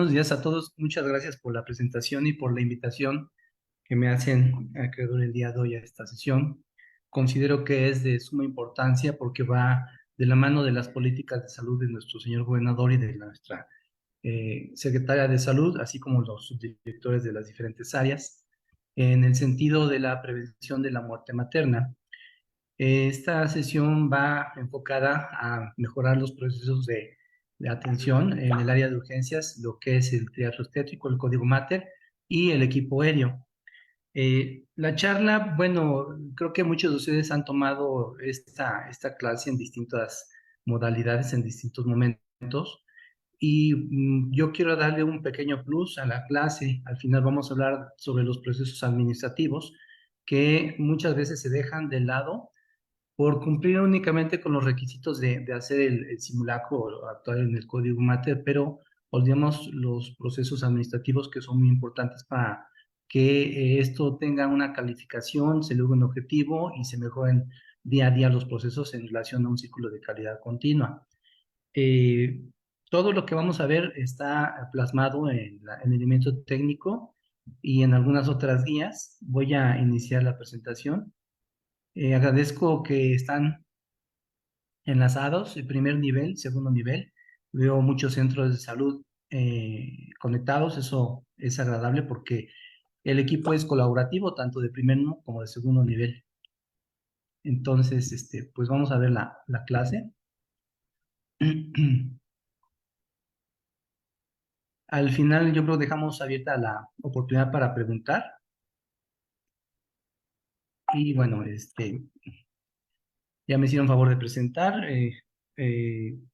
Buenos días a todos. Muchas gracias por la presentación y por la invitación que me hacen acreedor el día de hoy a esta sesión. Considero que es de suma importancia porque va de la mano de las políticas de salud de nuestro señor gobernador y de nuestra secretaria de salud, así como los subdirectores de las diferentes áreas, en el sentido de la prevención de la muerte materna. Esta sesión va enfocada a mejorar los procesos de atención en el área de urgencias, lo que es el triage obstétrico, el código Mater y el equipo aéreo. La charla, bueno, creo que muchos de ustedes han tomado esta clase en distintas modalidades, en distintos momentos, y yo quiero darle un pequeño plus a la clase. Al final vamos a hablar sobre los procesos administrativos que muchas veces se dejan de lado por cumplir únicamente con los requisitos de hacer el simulacro o actuar en el código Mater, pero olvidamos los procesos administrativos que son muy importantes para que esto tenga una calificación, se logre un objetivo y se mejoren día a día los procesos en relación a un ciclo de calidad continua. Eh, Todo lo que vamos a ver está plasmado en el elemento técnico y en algunas otras guías. Voy a iniciar la presentación. Agradezco que están enlazados, el primer nivel, segundo nivel. Veo muchos centros de salud conectados, eso es agradable porque el equipo es colaborativo, tanto de primer como de segundo nivel. Entonces, pues vamos a ver la clase. Al final, yo creo que dejamos abierta la oportunidad para preguntar. Y bueno, ya me hicieron favor de presentar.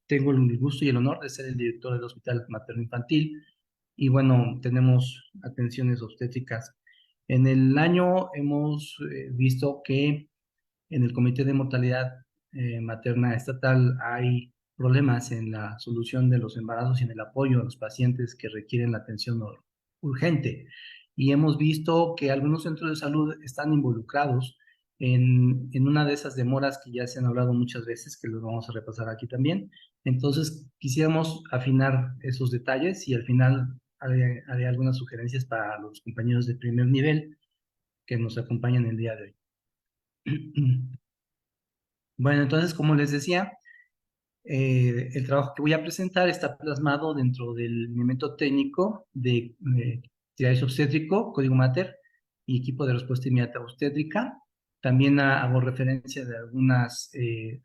Tengo el gusto y el honor de ser el director del Hospital Materno Infantil y bueno, tenemos atenciones obstétricas. En el año hemos visto que en el Comité de Mortalidad Materna Estatal hay problemas en la solución de los embarazos y en el apoyo a los pacientes que requieren la atención urgente. Y hemos visto que algunos centros de salud están involucrados en una de esas demoras que ya se han hablado muchas veces, que los vamos a repasar aquí también. Entonces, quisiéramos afinar esos detalles y al final haré algunas sugerencias para los compañeros de primer nivel que nos acompañan el día de hoy. Bueno, entonces, como les decía, el trabajo que voy a presentar está plasmado dentro del elemento técnico de triaje obstétrico, código Mater y equipo de respuesta inmediata obstétrica. También hago referencia de algunas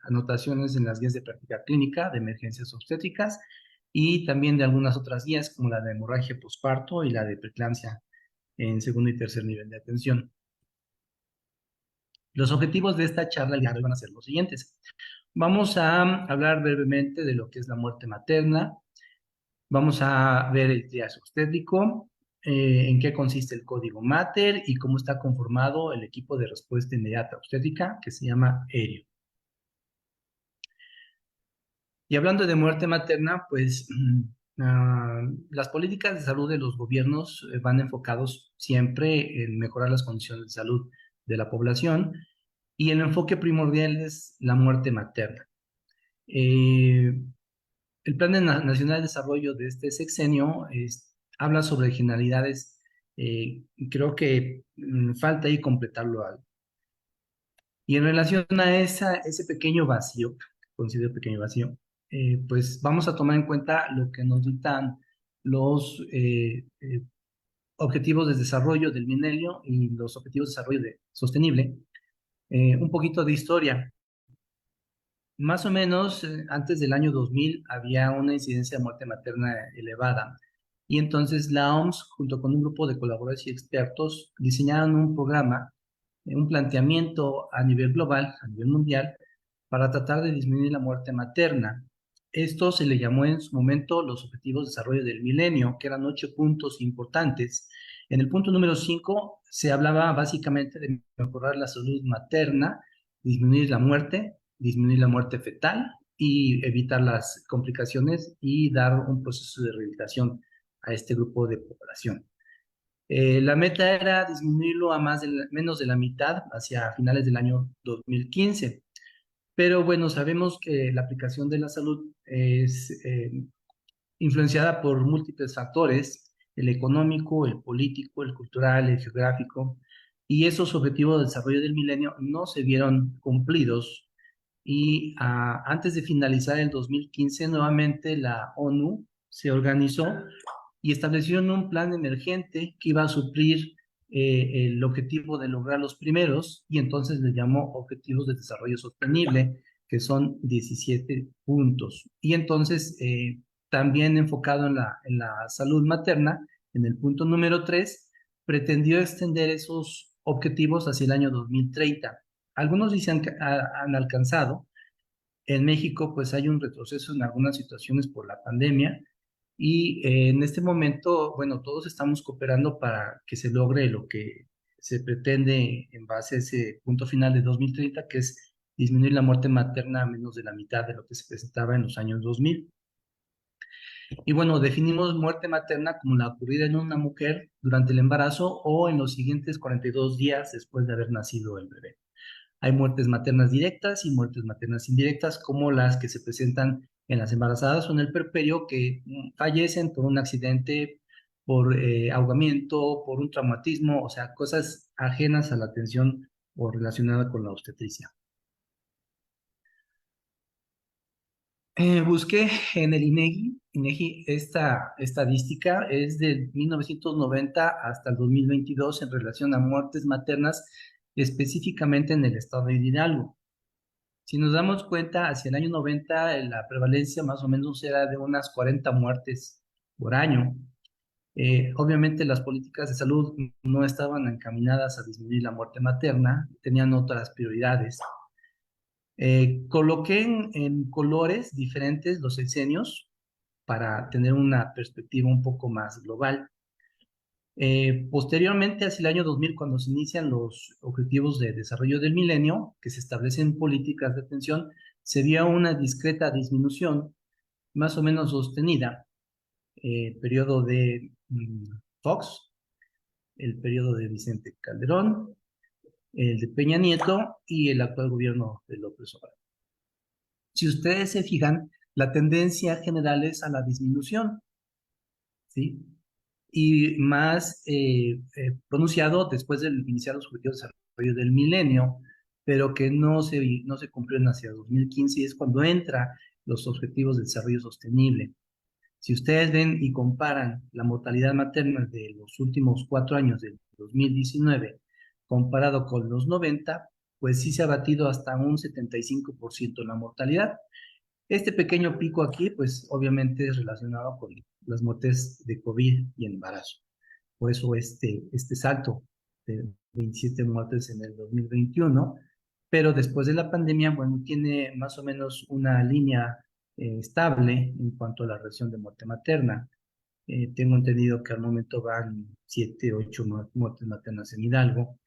anotaciones en las guías de práctica clínica de emergencias obstétricas y también de algunas otras guías como la de hemorragia posparto y la de preeclampsia en segundo y tercer nivel de atención. Los objetivos de esta charla el día de hoy van a ser los siguientes. Vamos a hablar brevemente de lo que es la muerte materna. Vamos a ver el triaje obstétrico, en qué consiste el código Mater y cómo está conformado el equipo de respuesta inmediata obstétrica que se llama ERIO. Y hablando de muerte materna, pues las políticas de salud de los gobiernos van enfocados siempre en mejorar las condiciones de salud de la población y el enfoque primordial es la muerte materna. Eh, el Plan Nacional de Desarrollo de este sexenio habla sobre generalidades, creo que falta ahí completarlo algo. Y en relación a ese pequeño vacío, considero pequeño vacío, pues vamos a tomar en cuenta lo que nos dictan los objetivos de desarrollo del milenio y los objetivos de desarrollo sostenible. Un poquito de historia. Más o menos antes del año 2000 había una incidencia de muerte materna elevada y entonces la OMS junto con un grupo de colaboradores y expertos diseñaron un programa, un planteamiento a nivel global, a nivel mundial, para tratar de disminuir la muerte materna. Esto se le llamó en su momento los Objetivos de Desarrollo del Milenio, que eran 8 puntos importantes. En el punto número 5 se hablaba básicamente de mejorar la salud materna, disminuir la muerte fetal y evitar las complicaciones y dar un proceso de rehabilitación a este grupo de población. La meta era disminuirlo a menos de la mitad hacia finales del año 2015. Pero bueno, sabemos que la aplicación de la salud es influenciada por múltiples factores, el económico, el político, el cultural, el geográfico, y esos objetivos de desarrollo del milenio no se vieron cumplidos. Y antes de finalizar el 2015, nuevamente la ONU se organizó y establecieron un plan emergente que iba a suplir el objetivo de lograr los primeros, y entonces le llamó Objetivos de Desarrollo Sostenible, que son 17 puntos. Y entonces, también enfocado en la salud materna, en el punto número 3 pretendió extender esos objetivos hacia el año 2030. Algunos dicen que han alcanzado. En México, pues hay un retroceso en algunas situaciones por la pandemia, y en este momento, bueno, todos estamos cooperando para que se logre lo que se pretende en base a ese punto final de 2030, que es disminuir la muerte materna a menos de la mitad de lo que se presentaba en los años 2000. Y bueno, definimos muerte materna como la ocurrida en una mujer durante el embarazo o en los siguientes 42 días después de haber nacido el bebé. Hay muertes maternas directas y muertes maternas indirectas, como las que se presentan en las embarazadas o en el puerperio, que fallecen por un accidente, por ahogamiento, por un traumatismo, o sea, cosas ajenas a la atención o relacionada con la obstetricia. Busqué en el INEGI, esta estadística es de 1990 hasta el 2022 en relación a muertes maternas, específicamente en el estado de Hidalgo. Si nos damos cuenta, hacia el año 90 la prevalencia más o menos era de unas 40 muertes por año. Obviamente las políticas de salud no estaban encaminadas a disminuir la muerte materna, tenían otras prioridades. Coloqué en colores diferentes los sexenios para tener una perspectiva un poco más global. Posteriormente, hacia el año 2000, cuando se inician los Objetivos de Desarrollo del Milenio, que se establecen políticas de atención, se vio una discreta disminución, más o menos sostenida, periodo de Fox, el periodo de Vicente Calderón, el de Peña Nieto y el actual gobierno de López Obrador. Si ustedes se fijan, la tendencia general es a la disminución, ¿sí? Y más pronunciado después de iniciar los objetivos de desarrollo del milenio, pero que no se cumplió en hacia 2015, y es cuando entra los objetivos de desarrollo sostenible. Si ustedes ven y comparan la mortalidad materna de los últimos 4 años del 2019 comparado con los 90, pues sí se ha batido hasta un 75% la mortalidad. Este pequeño pico aquí, pues obviamente es relacionado con las muertes de COVID y embarazo. Por eso este salto de 27 muertes en el 2021, pero después de la pandemia, bueno, tiene más o menos una línea estable en cuanto a la reacción de muerte materna. Tengo entendido que al momento van 7, 8 muertes maternas en Hidalgo.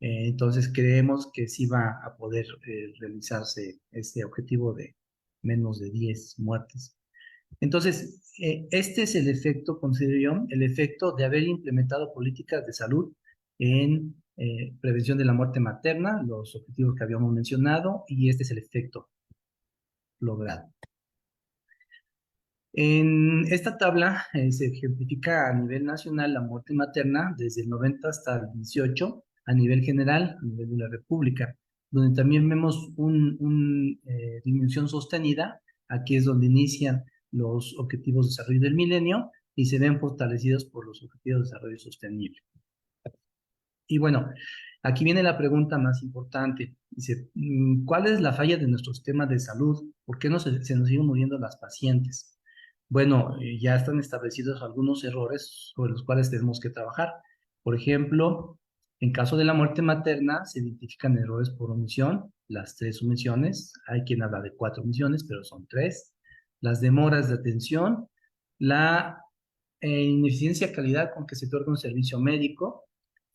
Entonces creemos que sí va a poder realizarse este objetivo de menos de 10 muertes. Entonces, este es el efecto, considero yo, el efecto de haber implementado políticas de salud en prevención de la muerte materna, los objetivos que habíamos mencionado, y este es el efecto logrado. En esta tabla se ejemplifica a nivel nacional la muerte materna desde el 90 hasta el 18, a nivel general, a nivel de la República, donde también vemos una disminución sostenida. Aquí es donde inician los objetivos de desarrollo del milenio y se ven fortalecidos por los objetivos de desarrollo sostenible. Y bueno, aquí viene la pregunta más importante. Dice, ¿cuál es la falla de nuestro sistema de salud? ¿Por qué no se nos siguen muriendo las pacientes? Bueno, ya están establecidos algunos errores sobre los cuales tenemos que trabajar. Por ejemplo, en caso de la muerte materna, se identifican errores por omisión, las 3 omisiones. Hay quien habla de 4 omisiones, pero son 3. Las demoras de atención, la ineficiencia calidad con que se otorga un servicio médico,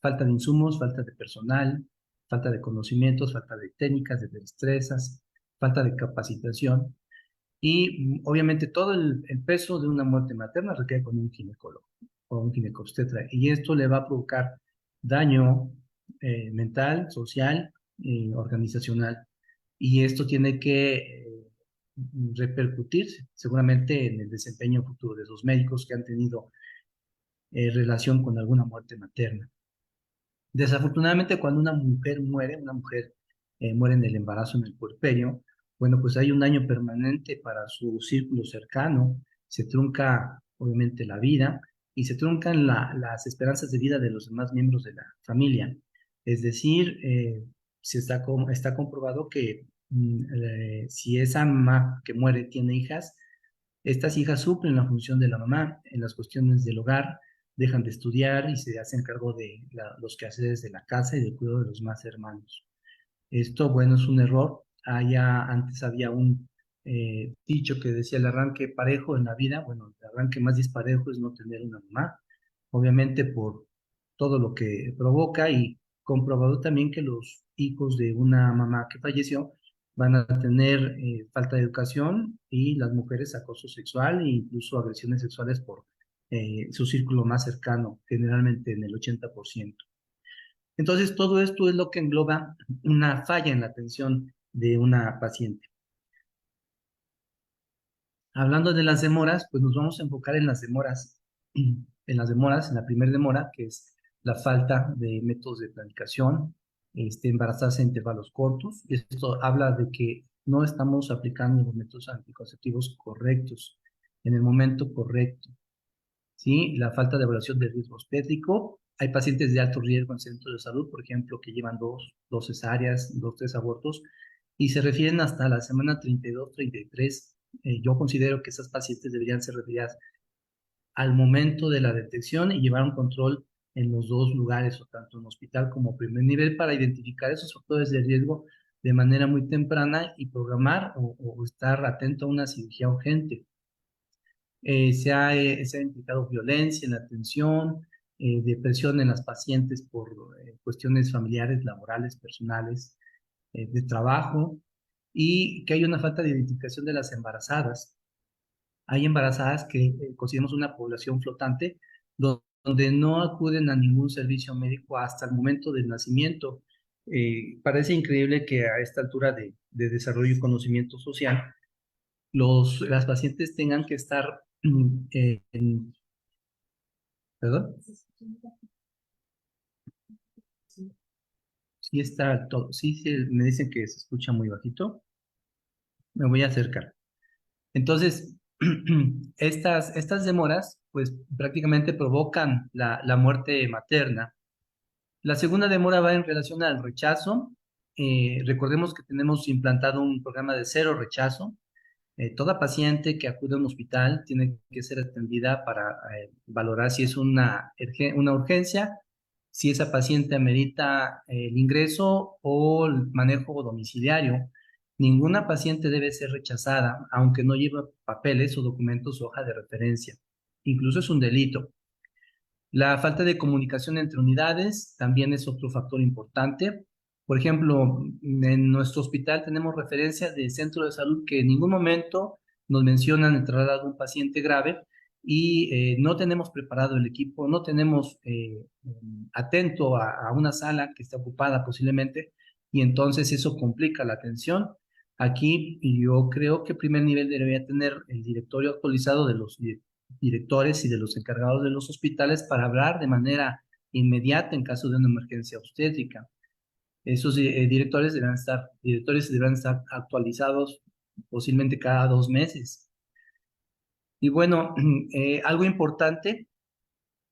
falta de insumos, falta de personal, falta de conocimientos, falta de técnicas, de destrezas, falta de capacitación. Y obviamente todo el peso de una muerte materna recae con un ginecólogo o un ginecobstetra. Y esto le va a provocar daño mental, social, organizacional. Y esto tiene que repercutir seguramente en el desempeño futuro de los médicos que han tenido relación con alguna muerte materna. Desafortunadamente, cuando una mujer muere en el embarazo, en el puerperio, bueno, pues hay un daño permanente para su círculo cercano, se trunca obviamente la vida y se truncan las esperanzas de vida de los demás miembros de la familia. Es decir, está comprobado que si esa mamá que muere tiene hijas, estas hijas suplen la función de la mamá en las cuestiones del hogar, dejan de estudiar y se hacen cargo de los quehaceres de la casa y del cuidado de los más hermanos. Esto, bueno, es un error. Antes había un dicho que decía el arranque parejo en la vida. Bueno, el arranque más disparejo es no tener una mamá, obviamente por todo lo que provoca y comprobado también que los hijos de una mamá que falleció van a tener falta de educación y las mujeres acoso sexual e incluso agresiones sexuales por su círculo más cercano, generalmente en el 80%. Entonces, todo esto es lo que engloba una falla en la atención de una paciente. Hablando de las demoras, pues nos vamos a enfocar en las demoras, en la primera demora, que es la falta de métodos de planificación, embarazarse a intervalos cortos. Y esto habla de que no estamos aplicando los métodos anticonceptivos correctos en el momento correcto. ¿Sí? La falta de evaluación de riesgo obstétrico. Hay pacientes de alto riesgo en centros de salud, por ejemplo, que llevan dos cesáreas, dos, tres abortos, y se refieren hasta la semana 32, 33. Yo considero que esas pacientes deberían ser referidas al momento de la detección y llevar un control en los dos lugares, o tanto en hospital como primer nivel, para identificar esos factores de riesgo de manera muy temprana y programar o estar atento a una cirugía urgente. Se ha implicado violencia en la atención, depresión en las pacientes por cuestiones familiares, laborales, personales, de trabajo, y que hay una falta de identificación de las embarazadas. Hay embarazadas que consideramos una población flotante, donde no acuden a ningún servicio médico hasta el momento del nacimiento. Parece increíble que a esta altura de desarrollo y conocimiento social, las pacientes tengan que estar ¿perdón? Sí está todo. Sí, sí, me dicen que se escucha muy bajito. Me voy a acercar. Entonces, estas demoras, pues prácticamente provocan la muerte materna. La segunda demora va en relación al rechazo. Recordemos que tenemos implantado un programa de cero rechazo. Toda paciente que acude a un hospital tiene que ser atendida para valorar si es una urgencia, si esa paciente amerita el ingreso o el manejo domiciliario. Ninguna paciente debe ser rechazada, aunque no lleve papeles o documentos o hoja de referencia. Incluso es un delito. La falta de comunicación entre unidades también es otro factor importante. Por ejemplo, en nuestro hospital tenemos referencias de centro de salud que en ningún momento nos mencionan el traslado de un paciente grave y no tenemos preparado el equipo, no tenemos atento a una sala que está ocupada posiblemente y entonces eso complica la atención. Aquí yo creo que primer nivel debería tener el directorio actualizado de los directores y de los encargados de los hospitales para hablar de manera inmediata en caso de una emergencia obstétrica. Esos directores deberán estar actualizados posiblemente cada 2 meses. Y bueno, algo importante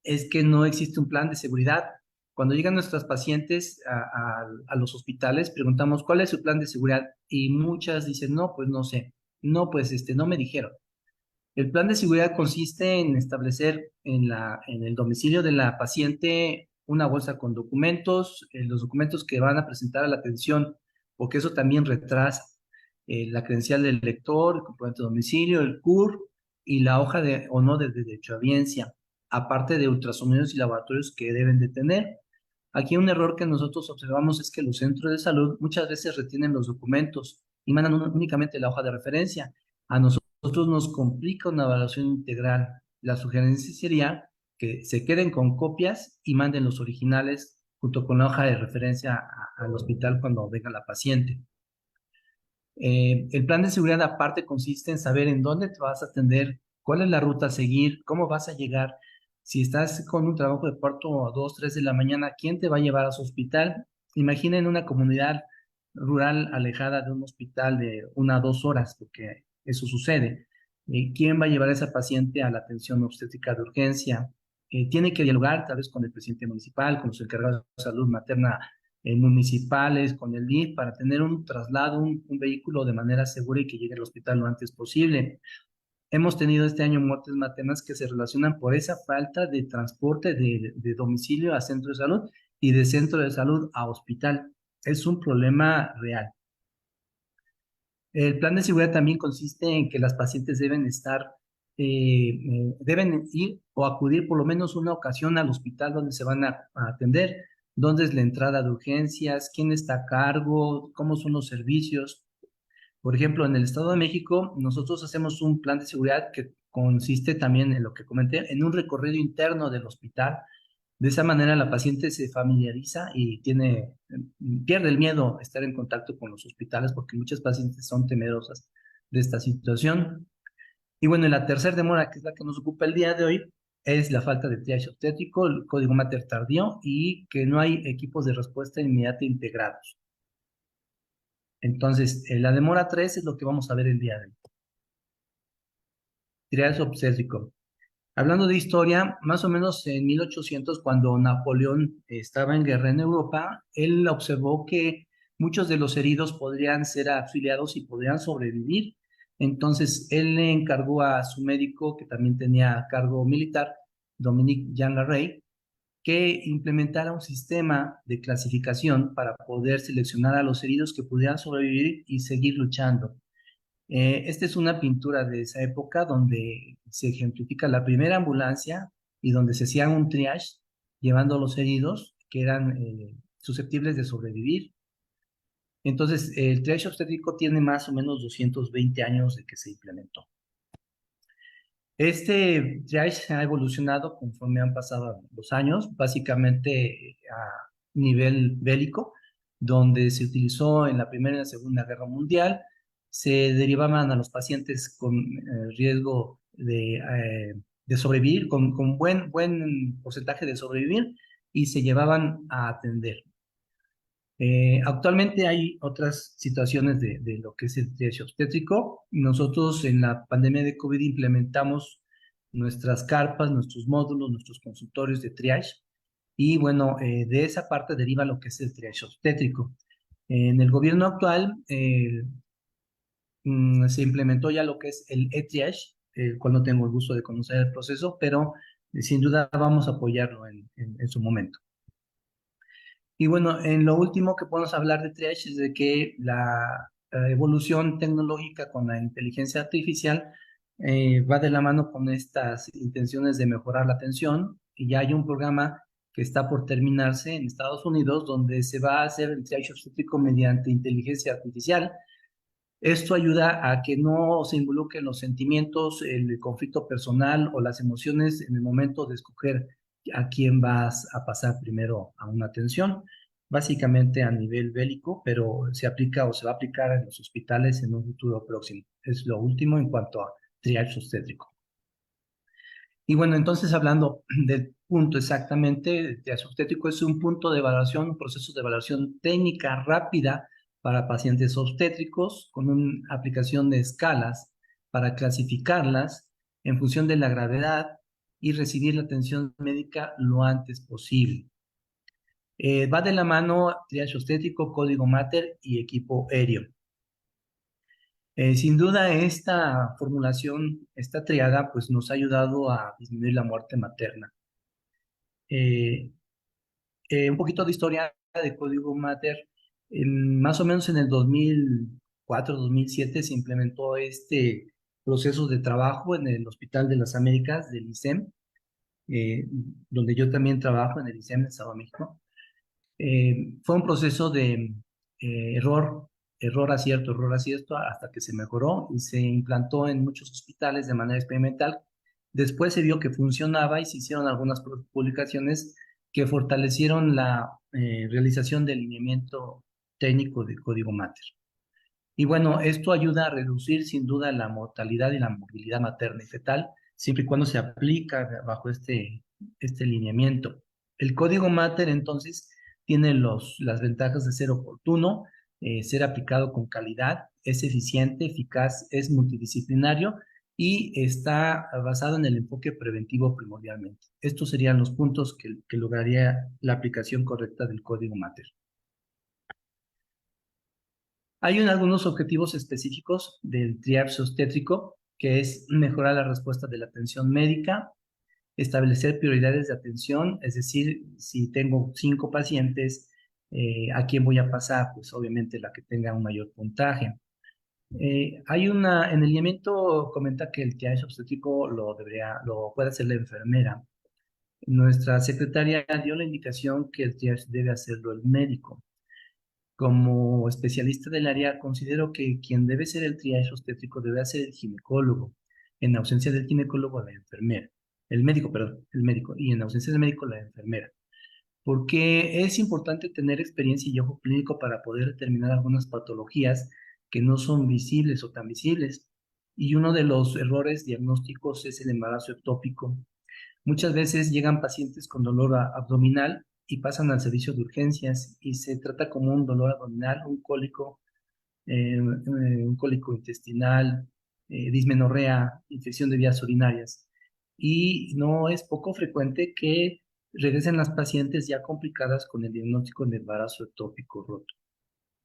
es que no existe un plan de seguridad. Cuando llegan nuestras pacientes a los hospitales, preguntamos cuál es su plan de seguridad y muchas dicen, no, pues no sé, no, pues no me dijeron. El plan de seguridad consiste en establecer en el domicilio de la paciente una bolsa con documentos, los documentos que van a presentar a la atención, porque eso también retrasa la credencial del lector, el comprobante de domicilio, el CUR y la hoja de o no de derechohabiencia, aparte de ultrasonidos y laboratorios que deben de tener. Aquí un error que nosotros observamos es que los centros de salud muchas veces retienen los documentos y mandan únicamente la hoja de referencia. A nosotros nos complica una evaluación integral. La sugerencia sería que se queden con copias y manden los originales junto con la hoja de referencia al hospital cuando venga la paciente. El plan de seguridad aparte consiste en saber en dónde te vas a atender, cuál es la ruta a seguir, cómo vas a llegar. Si estás con un trabajo de parto a 2, 3 de la mañana, ¿quién te va a llevar a su hospital? Imaginen una comunidad rural alejada de un hospital de 1 a 2 horas, porque eso sucede. ¿Quién va a llevar a esa paciente a la atención obstétrica de urgencia? Tiene que dialogar tal vez con el presidente municipal, con los encargados de salud materna municipales, con el DIF, para tener un traslado, un vehículo de manera segura y que llegue al hospital lo antes posible. Hemos tenido este año muertes maternas que se relacionan por esa falta de transporte de domicilio a centro de salud y de centro de salud a hospital. Es un problema real. El plan de seguridad también consiste en que las pacientes deben deben ir o acudir por lo menos una ocasión al hospital donde se van a atender, dónde es la entrada de urgencias, quién está a cargo, cómo son los servicios. Por ejemplo, en el Estado de México, nosotros hacemos un plan de seguridad que consiste también en lo que comenté, en un recorrido interno del hospital. De esa manera la paciente se familiariza y pierde el miedo a estar en contacto con los hospitales porque muchas pacientes son temerosas de esta situación. Y bueno, y la tercera demora, que es la que nos ocupa el día de hoy, es la falta de triage obstétrico, el código mater tardío y que no hay equipos de respuesta inmediata integrados. Entonces, la demora 3 es lo que vamos a ver el día de hoy. Triage obstétrico. Hablando de historia, más o menos en 1800, cuando Napoleón estaba en guerra en Europa, él observó que muchos de los heridos podrían ser auxiliados y podrían sobrevivir. Entonces, él le encargó a su médico, que también tenía cargo militar, Dominique Jean Larrey, que implementara un sistema de clasificación para poder seleccionar a los heridos que pudieran sobrevivir y seguir luchando. Esta es una pintura de esa época donde se ejemplifica la primera ambulancia y donde se hacía un triage llevando a los heridos que eran susceptibles de sobrevivir. Entonces, el triage obstétrico tiene más o menos 220 años de que se implementó. Este triage ha evolucionado conforme han pasado los años, básicamente a nivel bélico, donde se utilizó en la Primera y la Segunda Guerra Mundial, se derivaban a los pacientes con riesgo de sobrevivir, con buen porcentaje de sobrevivir, y se llevaban a atender. Actualmente hay otras situaciones de lo que es el triage obstétrico. Nosotros en la pandemia de COVID implementamos nuestras carpas, nuestros módulos, nuestros consultorios de triage y bueno, de esa parte deriva lo que es el triage obstétrico. En el gobierno actual se implementó ya lo que es el e-triage, el cual no tengo el gusto de conocer el proceso, pero sin duda vamos a apoyarlo en su momento. Y bueno, en lo último que podemos hablar de triage es de que la evolución tecnológica con la inteligencia artificial va de la mano con estas intenciones de mejorar la atención. Y ya hay un programa que está por terminarse en Estados Unidos donde se va a hacer el triage obstétrico mediante inteligencia artificial. Esto ayuda a que no se involucren los sentimientos, el conflicto personal o las emociones en el momento de escoger a quién vas a pasar primero a una atención, básicamente a nivel bélico, pero se aplica o se va a aplicar en los hospitales en un futuro próximo. Es lo último en cuanto a triage obstétrico. Y bueno, entonces hablando del punto exactamente, el triage obstétrico es un punto de evaluación, un proceso de evaluación técnica rápida para pacientes obstétricos con una aplicación de escalas para clasificarlas en función de la gravedad y recibir la atención médica lo antes posible. Va de la mano triage obstétrico, código mater y equipo aéreo. Sin duda, esta formulación, esta triada, pues nos ha ayudado a disminuir la muerte materna. Eh, un poquito de historia de Código Mater. Más o menos en el 2004, 2007 se implementó este proceso de trabajo en el Hospital de las Américas del ISEM, eh, donde yo también trabajo en el ISEM de Estado de México. Fue un proceso de error, error, acierto, hasta que se mejoró y se implantó en muchos hospitales de manera experimental. Después se vio que funcionaba y se hicieron algunas publicaciones que fortalecieron la realización del lineamiento técnico de código mater. Y bueno, esto ayuda a reducir sin duda la mortalidad y la movilidad materna y fetal, siempre y cuando se aplica bajo este lineamiento. El código Mater, entonces, tiene las ventajas de ser oportuno, ser aplicado con calidad, es eficiente, eficaz, es multidisciplinario y está basado en el enfoque preventivo primordialmente. Estos serían los puntos que lograría la aplicación correcta del código Mater. Hay algunos objetivos específicos del triage obstétrico, que es mejorar la respuesta de la atención médica, establecer prioridades de atención, es decir, si tengo 5 pacientes, ¿a quién voy a pasar? Pues obviamente la que tenga un mayor puntaje. En el lineamiento comenta que el triage obstétrico lo puede hacer la enfermera. Nuestra secretaria dio la indicación que el triage debe hacerlo el médico. Como especialista del área, considero que quien debe ser el triage obstétrico debe ser el ginecólogo. En ausencia del ginecólogo, la enfermera. El médico, perdón, el médico. Y en ausencia del médico, la enfermera. Porque es importante tener experiencia y ojo clínico para poder determinar algunas patologías que no son visibles o tan visibles. Y uno de los errores diagnósticos es el embarazo ectópico. Muchas veces llegan pacientes con dolor abdominal y pasan al servicio de urgencias y se trata como un dolor abdominal, un cólico intestinal, dismenorrea, infección de vías urinarias. Y no es poco frecuente que regresen las pacientes ya complicadas con el diagnóstico de embarazo ectópico roto.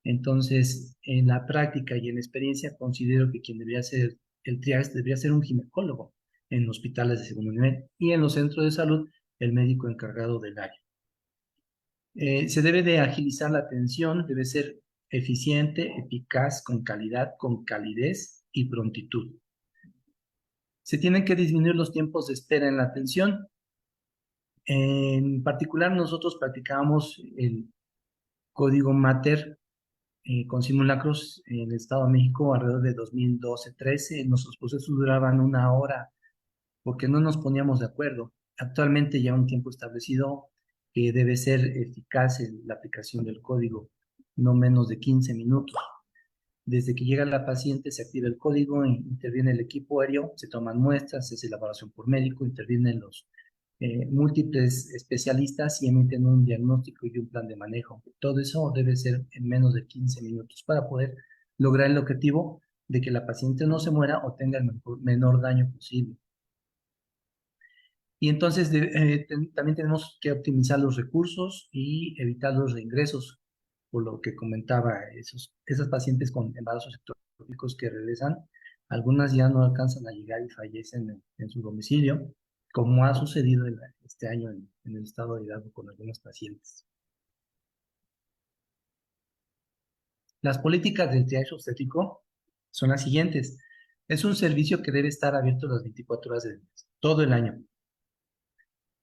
Entonces, en la práctica y en la experiencia, considero que quien debería ser el triage debería ser un ginecólogo en hospitales de segundo nivel y en los centros de salud, el médico encargado del área. Se debe de agilizar la atención, debe ser eficiente, eficaz, con calidad, con calidez y prontitud. Se tienen que disminuir los tiempos de espera en la atención. En particular, nosotros practicábamos el código Mater con simulacros en el Estado de México alrededor de 2012-13. Nuestros procesos duraban 1 hora porque no nos poníamos de acuerdo. Actualmente ya un tiempo establecido que debe ser eficaz en la aplicación del código, no menos de 15 minutos. Desde que llega la paciente se activa el código, interviene el equipo aéreo, se toman muestras, se hace elaboración por médico, intervienen los múltiples especialistas y emiten un diagnóstico y un plan de manejo. Todo eso debe ser en menos de 15 minutos para poder lograr el objetivo de que la paciente no se muera o tenga el menor daño posible. Y entonces también tenemos que optimizar los recursos y evitar los reingresos, por lo que comentaba, esas pacientes con embarazos ectópicos que regresan, algunas ya no alcanzan a llegar y fallecen en su domicilio, como ha sucedido este año en el estado de Hidalgo con algunos pacientes. Las políticas del triage obstétrico son las siguientes. Es un servicio que debe estar abierto las 24 horas del mes, todo el año.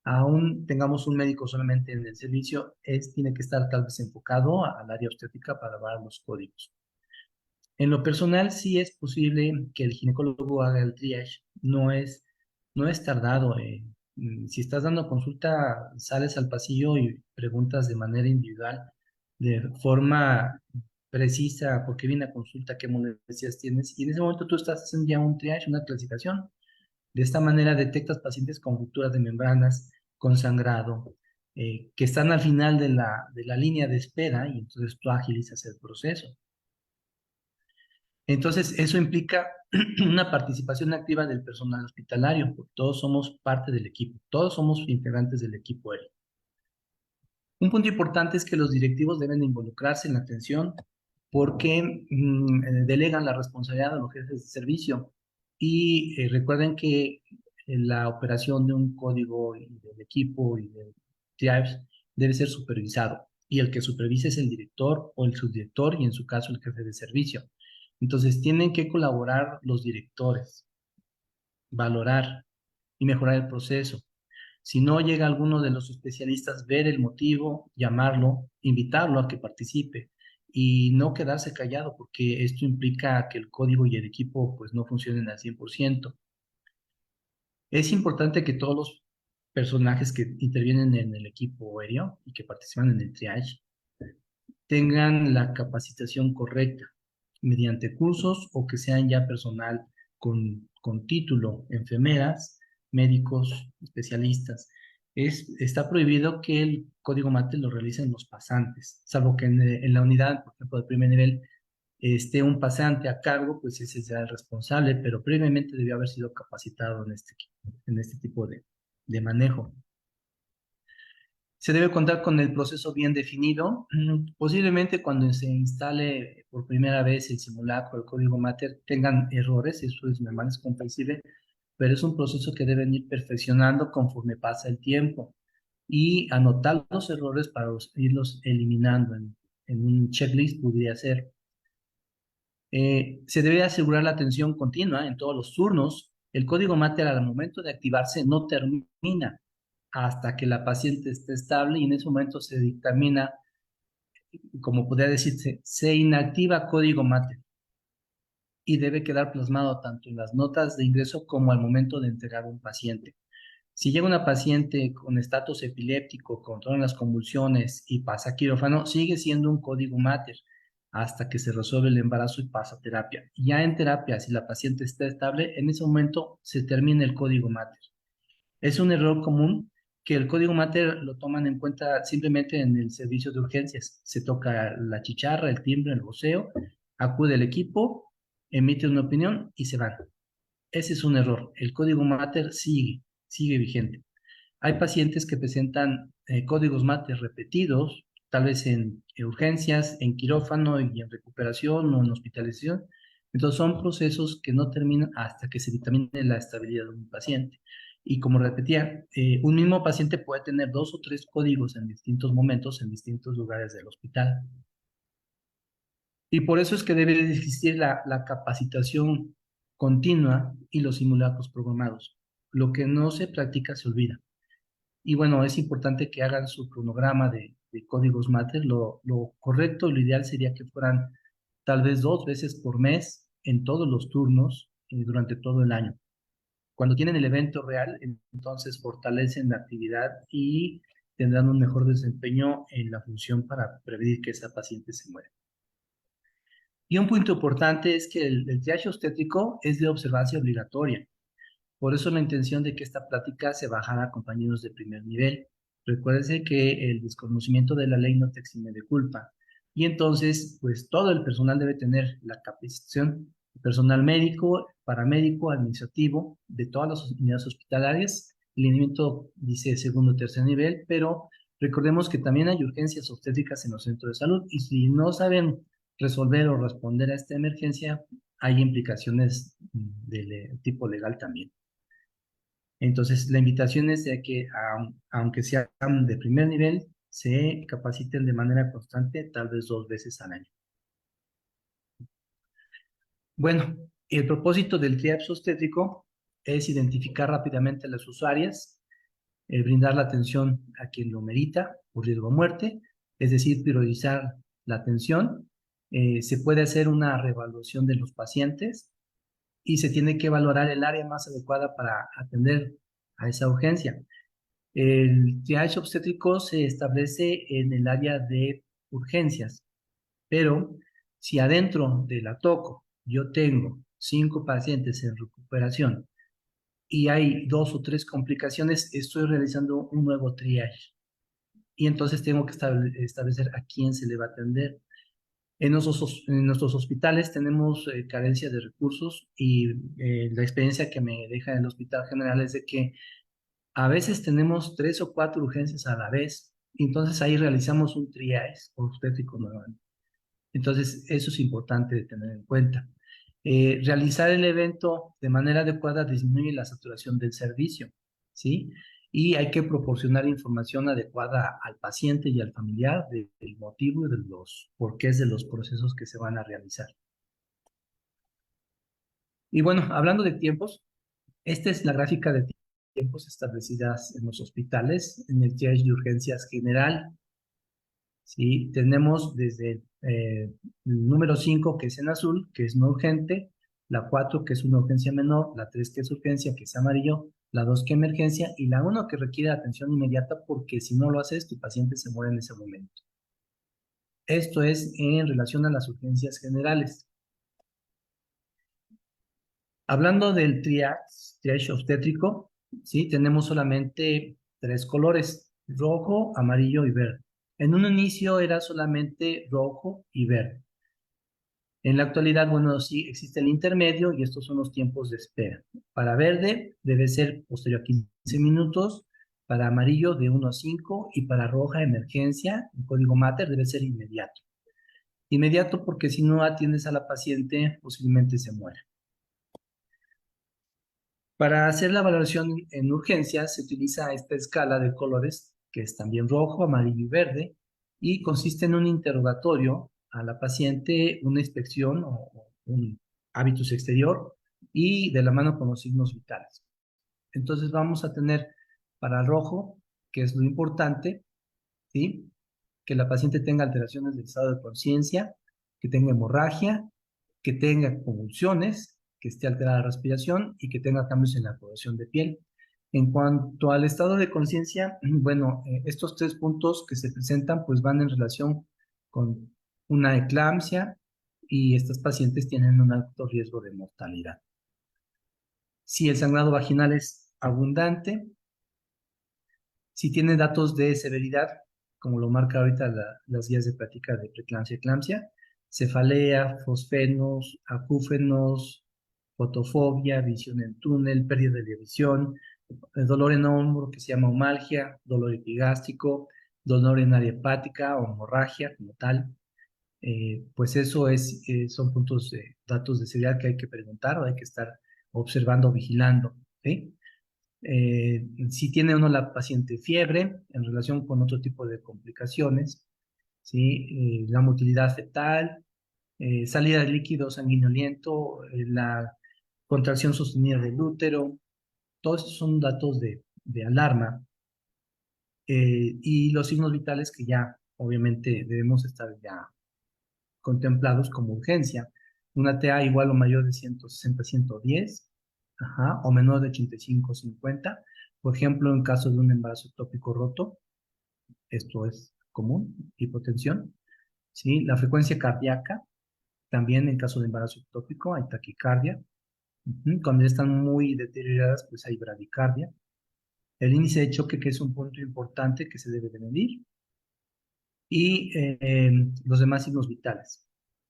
Aún tengamos un médico solamente en el servicio, tiene que estar tal vez enfocado al área obstétrica para dar los códigos. En lo personal, sí es posible que el ginecólogo haga el triage, no es tardado. Si estás dando consulta, sales al pasillo y preguntas de manera individual, de forma precisa, por qué viene a consulta, qué molestias tienes, y en ese momento tú estás haciendo ya un triage, una clasificación. De esta manera detectas pacientes con rupturas de membranas, con sangrado, que están al final de la línea de espera y entonces tú agilizas el proceso. Entonces, eso implica una participación activa del personal hospitalario, porque todos somos parte del equipo, todos somos integrantes del equipo aéreo. Un punto importante es que los directivos deben involucrarse en la atención porque delegan la responsabilidad a los jefes de servicio. Y recuerden que la operación de un código y del equipo y del triage debe ser supervisado. Y el que supervise es el director o el subdirector y en su caso el jefe de servicio. Entonces tienen que colaborar los directores, valorar y mejorar el proceso. Si no llega alguno de los especialistas, ver el motivo, llamarlo, invitarlo a que participe y no quedarse callado, porque esto implica que el código y el equipo pues no funcionen al 100%. Es importante que todos los personajes que intervienen en el equipo aéreo y que participan en el triage tengan la capacitación correcta. mediante cursos o que sean ya personal con título, enfermeras, médicos, especialistas. Está prohibido que el código mate lo realicen los pasantes, salvo que en la unidad, por ejemplo, de primer nivel, esté un pasante a cargo, pues ese será el responsable, pero previamente debió haber sido capacitado en este tipo de manejo. Se debe contar con el proceso bien definido. Posiblemente cuando se instale por primera vez el simulacro, el código mater, tengan errores, eso es normal, es comprensible, pero es un proceso que deben ir perfeccionando conforme pasa el tiempo y anotar los errores para irlos eliminando en un checklist, podría ser. Se debe asegurar la atención continua en todos los turnos. El código mater al momento de activarse no termina hasta que la paciente esté estable y en ese momento se dictamina, como podría decirse, se inactiva código mater y debe quedar plasmado tanto en las notas de ingreso como al momento de entregar un paciente. Si llega una paciente con estatus epiléptico, controla las convulsiones y pasa a quirófano, sigue siendo un código mater hasta que se resuelve el embarazo y pasa a terapia. Ya en terapia, si la paciente está estable, en ese momento se termina el código mater. Es un error común que el código mater lo toman en cuenta simplemente en el servicio de urgencias. Se toca la chicharra, el timbre, el voceo, acude el equipo, emite una opinión y se van. Ese es un error. El código mater sigue vigente. Hay pacientes que presentan códigos mater repetidos, tal vez en urgencias, en quirófano y en recuperación o en hospitalización. Entonces son procesos que no terminan hasta que se dictamine la estabilidad de un paciente. Y como repetía, un mismo paciente puede tener 2 o 3 códigos en distintos momentos, en distintos lugares del hospital. Y por eso es que debe de existir la capacitación continua y los simulacros programados. Lo que no se practica se olvida. Y bueno, es importante que hagan su cronograma de códigos mater. Lo correcto, lo ideal sería que fueran tal vez 2 veces por mes en todos los turnos durante todo el año. Cuando tienen el evento real, entonces fortalecen la actividad y tendrán un mejor desempeño en la función para prevenir que esa paciente se muera. Y un punto importante es que el triaje obstétrico es de observancia obligatoria. Por eso la intención de que esta plática se bajara a compañeros de primer nivel. Recuérdense que el desconocimiento de la ley no te exime de culpa. Y entonces, pues todo el personal debe tener la capacitación, personal médico, paramédico, administrativo, de todas las unidades hospitalarias. El lineamiento dice segundo o tercer nivel, pero recordemos que también hay urgencias obstétricas en los centros de salud y si no saben resolver o responder a esta emergencia, hay implicaciones de tipo legal también. Entonces, la invitación es de que, aunque sean de primer nivel, se capaciten de manera constante, tal vez 2 veces al año. Bueno, el propósito del TRIAPS obstétrico es identificar rápidamente a las usuarias, brindar la atención a quien lo merita por riesgo a muerte, es decir, priorizar la atención. Se puede hacer una reevaluación de los pacientes y se tiene que valorar el área más adecuada para atender a esa urgencia. El triage obstétrico se establece en el área de urgencias, pero si adentro de la TOCO yo tengo 5 pacientes en recuperación y hay 2 o 3 complicaciones, estoy realizando un nuevo triage y entonces tengo que establecer a quién se le va a atender. En nuestros hospitales tenemos carencia de recursos y la experiencia que me deja el Hospital General es de que a veces tenemos 3 o 4 urgencias a la vez, y entonces ahí realizamos un triage obstétrico nuevamente. Entonces, eso es importante de tener en cuenta. Realizar el evento de manera adecuada disminuye la saturación del servicio, ¿sí? Y hay que proporcionar información adecuada al paciente y al familiar del motivo y de los porqués de los procesos que se van a realizar. Y bueno, hablando de tiempos, esta es la gráfica de tiempos establecidas en los hospitales, en el triage de urgencias general. ¿Sí? Tenemos desde el número 5, que es en azul, que es no urgente, la 4, que es una urgencia menor, la 3, que es urgencia, que es amarillo, la 2, que emergencia, y la 1, que requiere atención inmediata, porque si no lo haces, tu paciente se muere en ese momento. Esto es en relación a las urgencias generales. Hablando del triage obstétrico, ¿sí? Tenemos solamente tres colores, rojo, amarillo y verde. En un inicio era solamente rojo y verde. En la actualidad, bueno, sí existe el intermedio y estos son los tiempos de espera. Para verde debe ser posterior a 15 minutos, para amarillo de 1 a 5 y para roja emergencia, el código Mater debe ser inmediato. Inmediato porque si no atiendes a la paciente, posiblemente se muera. Para hacer la valoración en urgencias se utiliza esta escala de colores, que es también rojo, amarillo y verde, y consiste en un interrogatorio a la paciente, una inspección o un hábitus exterior y de la mano con los signos vitales. Entonces vamos a tener para el rojo, que es lo importante, ¿sí? Que la paciente tenga alteraciones del estado de conciencia, que tenga hemorragia, que tenga convulsiones, que esté alterada la respiración y que tenga cambios en la coloración de piel. En cuanto al estado de conciencia, bueno, estos tres puntos que se presentan pues van en relación con una eclampsia y estas pacientes tienen un alto riesgo de mortalidad. Si el sangrado vaginal es abundante, si tiene datos de severidad, como lo marca ahorita las guías de práctica de preeclampsia, eclampsia, cefalea, fosfenos, acúfenos, fotofobia, visión en túnel, pérdida de visión, dolor en hombro que se llama omalgia, dolor epigástrico, dolor en área hepática o hemorragia como tal. Pues eso son puntos de datos de severidad que hay que preguntar o hay que estar observando, vigilando, ¿sí? Si tiene o no la paciente fiebre en relación con otro tipo de complicaciones, ¿sí? La motilidad fetal, salida de líquido sanguinolento, la contracción sostenida del útero, todos estos son datos de alarma y los signos vitales que ya obviamente debemos estar ya contemplados como urgencia. Una TA igual o mayor de 160-110, ajá, o menor de 85-50. Por ejemplo, en caso de un embarazo ectópico roto, esto es común, hipotensión. ¿Sí? La frecuencia cardíaca, también en caso de embarazo ectópico hay taquicardia. Cuando ya están muy deterioradas, pues hay bradicardia. El índice de choque, que es un punto importante que se debe de medir, y los demás signos vitales.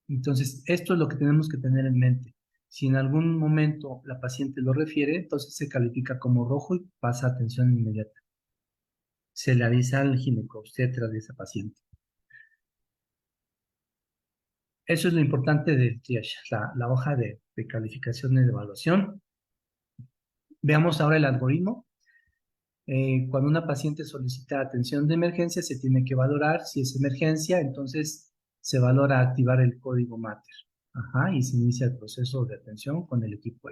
Entonces, esto es lo que tenemos que tener en mente. Si en algún momento la paciente lo refiere, entonces se califica como rojo y pasa a atención inmediata. Se le avisa al ginecobstetra de esa paciente. Eso es lo importante del triage, la hoja de calificación y de evaluación. Veamos ahora el algoritmo. Cuando una paciente solicita atención de emergencia, se tiene que valorar si es emergencia, entonces se valora activar el código Mater. Ajá, y se inicia el proceso de atención con el equipo.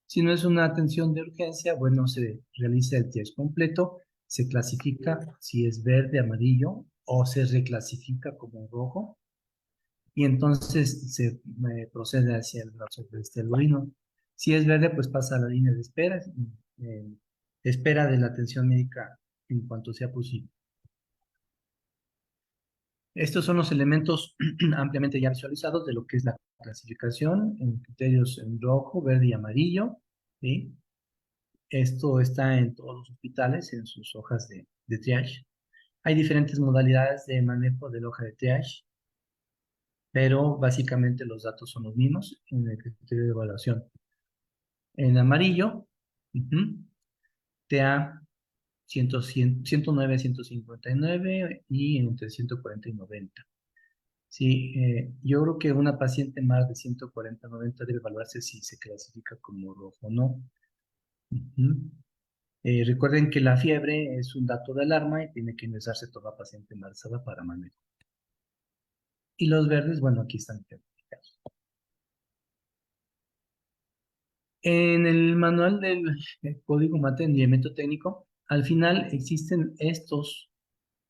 Si no es una atención de urgencia, bueno, se realiza el test completo, se clasifica si es verde, amarillo o se reclasifica como rojo y entonces se procede hacia el brazo de este algoritmo. Si es verde, pues pasa a la línea de espera, eh, espera de la atención médica en cuanto sea posible. Estos son los elementos ampliamente ya visualizados de lo que es la clasificación en criterios en rojo, verde y amarillo. ¿Sí? Esto está en todos los hospitales, en sus hojas de triage. Hay diferentes modalidades de manejo de la hoja de triage, pero básicamente los datos son los mismos en el criterio de evaluación. En amarillo, TA 109 a 159 y entre 140 y 90. Sí, yo creo que una paciente más de 140 a 90 debe evaluarse si se clasifica como rojo o no. Ujú. Recuerden que la fiebre es un dato de alarma y tiene que ingresarse toda paciente embarazada para manejo. Y los verdes, bueno, aquí están identificados. En el manual del código MATE en elemento técnico, al final existen estos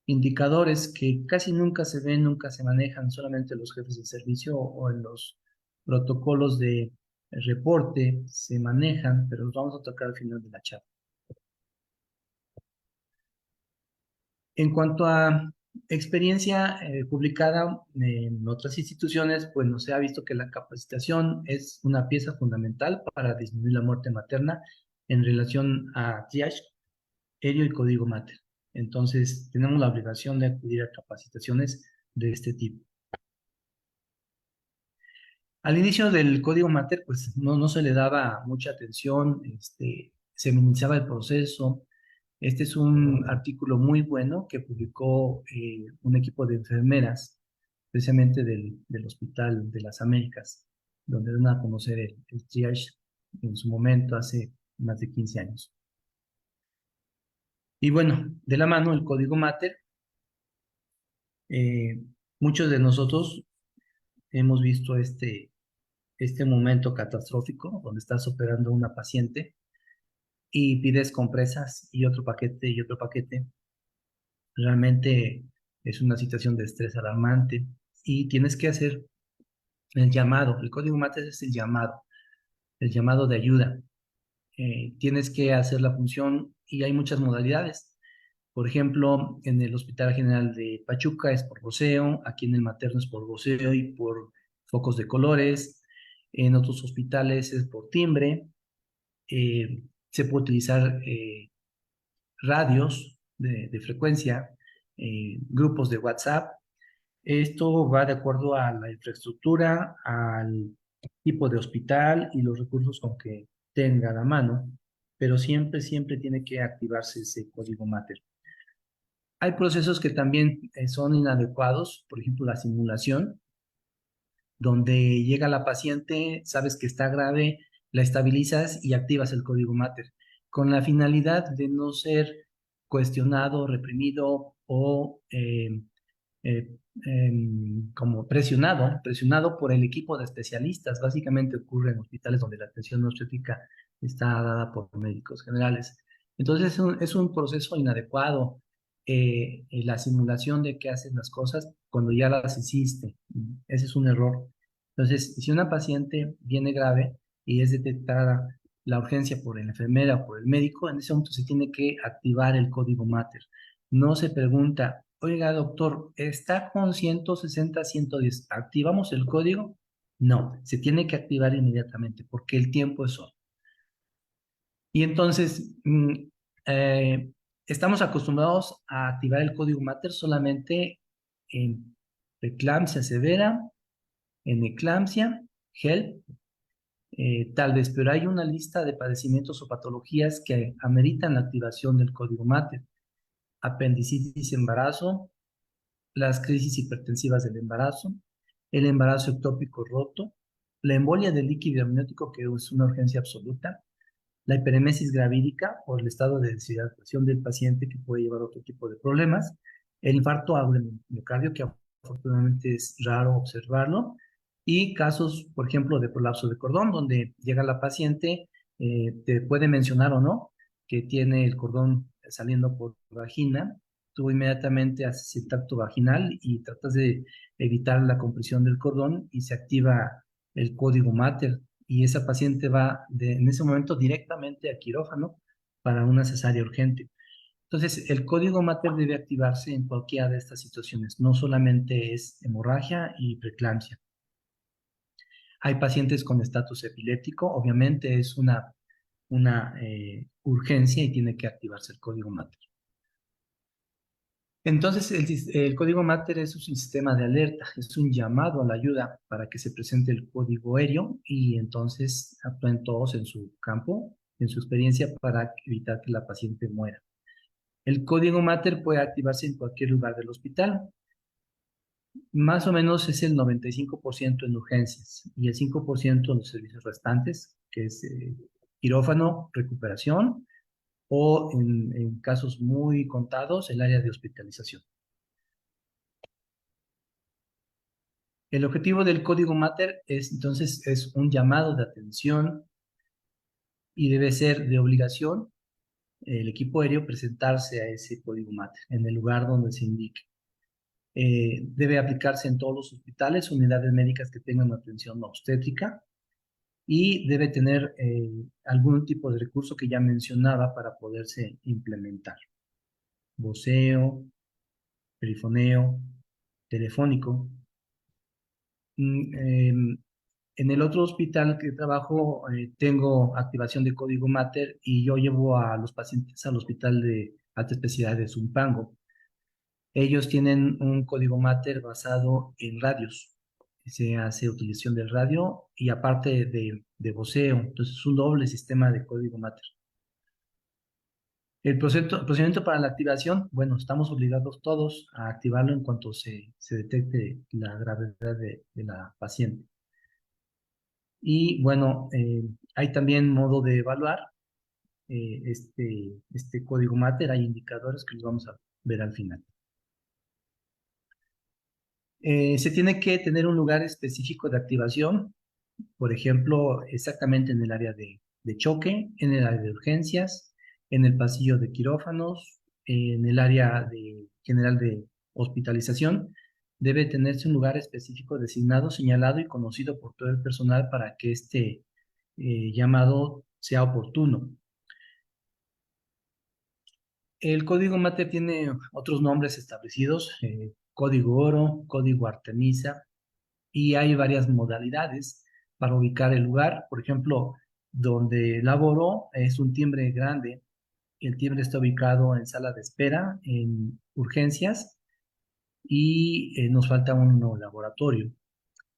indicadores que casi nunca se ven, nunca se manejan, solamente los jefes de servicio o en los protocolos de reporte se manejan, pero los vamos a tocar al final de la charla. En cuanto a experiencia publicada en otras instituciones, pues no se ha visto que la capacitación es una pieza fundamental para disminuir la muerte materna en relación a triage, Helio y Código Mater. Entonces, tenemos la obligación de acudir a capacitaciones de este tipo. Al inicio del Código Mater, pues no se le daba mucha atención, se minimizaba el proceso. Este es un artículo muy bueno que publicó un equipo de enfermeras, precisamente del Hospital de las Américas, donde dan a conocer el triage en su momento hace más de 15 años. Y bueno, de la mano el Código Mater, eh, muchos de nosotros hemos visto este momento catastrófico donde estás operando a una paciente y pides compresas y otro paquete y otro paquete. Realmente es una situación de estrés alarmante y tienes que hacer el llamado. El código MATES es el llamado de ayuda. Tienes que hacer la función y hay muchas modalidades. Por ejemplo, en el Hospital General de Pachuca es por voceo, aquí en el materno es por voceo y por focos de colores, en otros hospitales es por timbre, se puede utilizar radios de frecuencia, grupos de WhatsApp. Esto va de acuerdo a la infraestructura, al tipo de hospital y los recursos con que tenga a la mano, pero siempre tiene que activarse ese código Mater. Hay procesos que también son inadecuados, por ejemplo, la simulación, donde llega la paciente, sabes que está grave, la estabilizas y activas el código Mater, con la finalidad de no ser cuestionado, reprimido o eh, como presionado por el equipo de especialistas. Básicamente ocurre en hospitales donde la atención obstétrica está dada por médicos generales. Entonces es un proceso inadecuado. La simulación de que haces las cosas cuando ya las hiciste. Ese es un error. Entonces, si una paciente viene grave y es detectada la urgencia por la enfermera o por el médico, en ese momento se tiene que activar el código Mater. No se pregunta, oiga, doctor, ¿está con 160, 110? ¿Activamos el código? No, se tiene que activar inmediatamente porque el tiempo es oro. Y entonces, eh, estamos acostumbrados a activar el código Mater solamente en preeclampsia severa, en eclampsia, HELP, tal vez, pero hay una lista de padecimientos o patologías que ameritan la activación del código Mater. Apendicitis, embarazo, las crisis hipertensivas del embarazo, el embarazo ectópico roto, la embolia del líquido amniótico, que es una urgencia absoluta, la hiperemesis gravídica o el estado de deshidratación del paciente que puede llevar a otro tipo de problemas, el infarto agudo en el miocardio, que afortunadamente es raro observarlo, y casos, por ejemplo, de prolapso de cordón, donde llega la paciente, te puede mencionar o no que tiene el cordón saliendo por vagina, tú inmediatamente haces el tacto vaginal y tratas de evitar la compresión del cordón y se activa el código Mater y esa paciente va en ese momento directamente a quirófano para una cesárea urgente. Entonces, el código Mater debe activarse en cualquiera de estas situaciones, no solamente es hemorragia y preeclampsia. Hay pacientes con estatus epiléptico, obviamente es una urgencia y tiene que activarse el código Mater. Entonces, el código Mater es un sistema de alerta, es un llamado a la ayuda para que se presente el código aéreo y entonces actúen todos en su campo, en su experiencia, para evitar que la paciente muera. El código Mater puede activarse en cualquier lugar del hospital. Más o menos es el 95% en urgencias y el 5% en los servicios restantes, que es quirófano, recuperación o en casos muy contados, el área de hospitalización. El objetivo del código Mater entonces es un llamado de atención y debe ser de obligación el equipo aéreo presentarse a ese código Mater en el lugar donde se indique. Debe aplicarse en todos los hospitales, unidades médicas que tengan atención obstétrica y debe tener algún tipo de recurso que ya mencionaba para poderse implementar. Voceo, perifoneo, telefónico. En el otro hospital que trabajo, tengo activación de código Mater y yo llevo a los pacientes al hospital de alta especialidad de Zumpango. Ellos tienen un código Mater basado en radios. Se hace utilización del radio y aparte de voceo. Entonces es un doble sistema de código Mater. El procedimiento para la activación, bueno, estamos obligados todos a activarlo en cuanto se detecte la gravedad de la paciente. Y bueno, hay también modo de evaluar este código Mater. Hay indicadores que los vamos a ver al final. Se tiene que tener un lugar específico de activación, por ejemplo, exactamente en el área de choque, en el área de urgencias, en el pasillo de quirófanos, en el área general de hospitalización. Debe tenerse un lugar específico designado, señalado y conocido por todo el personal para que este llamado sea oportuno. El código MATE tiene otros nombres establecidos, código oro, código Artemisa, y hay varias modalidades para ubicar el lugar. Por ejemplo, donde laboro es un timbre grande. El timbre está ubicado en sala de espera, en urgencias, y nos falta un laboratorio.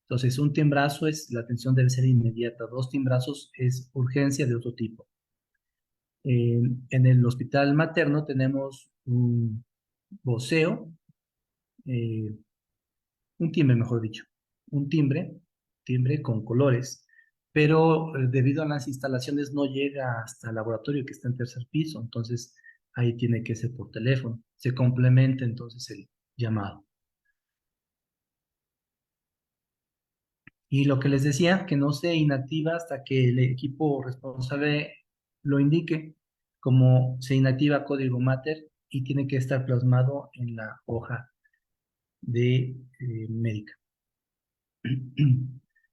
Entonces, un timbrazo la atención debe ser inmediata. Dos timbrazos es urgencia de otro tipo. En el hospital materno tenemos un voceo, eh, un timbre, mejor dicho, un timbre con colores, pero debido a las instalaciones no llega hasta el laboratorio que está en tercer piso, entonces ahí tiene que ser por teléfono. Se complementa entonces el llamado. Y lo que les decía, que no se inactiva hasta que el equipo responsable lo indique, como se inactiva código Mater y tiene que estar plasmado en la hoja de médica.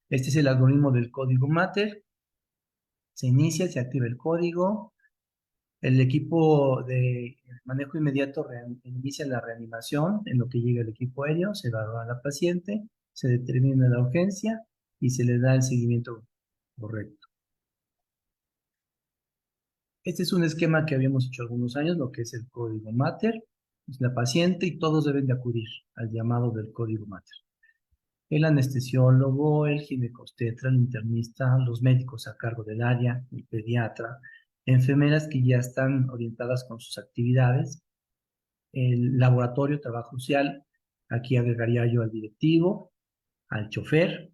Este es el algoritmo del código Mater. Se inicia, se activa el código. El equipo de manejo inmediato inicia la reanimación en lo que llega el equipo aéreo, se evalúa a la paciente, se determina la urgencia y se le da el seguimiento correcto. Este es un esquema que habíamos hecho algunos años, lo que es el código Mater. Es la paciente y todos deben de acudir al llamado del código Mater. El anestesiólogo, el ginecobstetra, el internista, los médicos a cargo del área, el pediatra, enfermeras que ya están orientadas con sus actividades, el laboratorio, trabajo social, aquí agregaría yo al directivo, al chofer,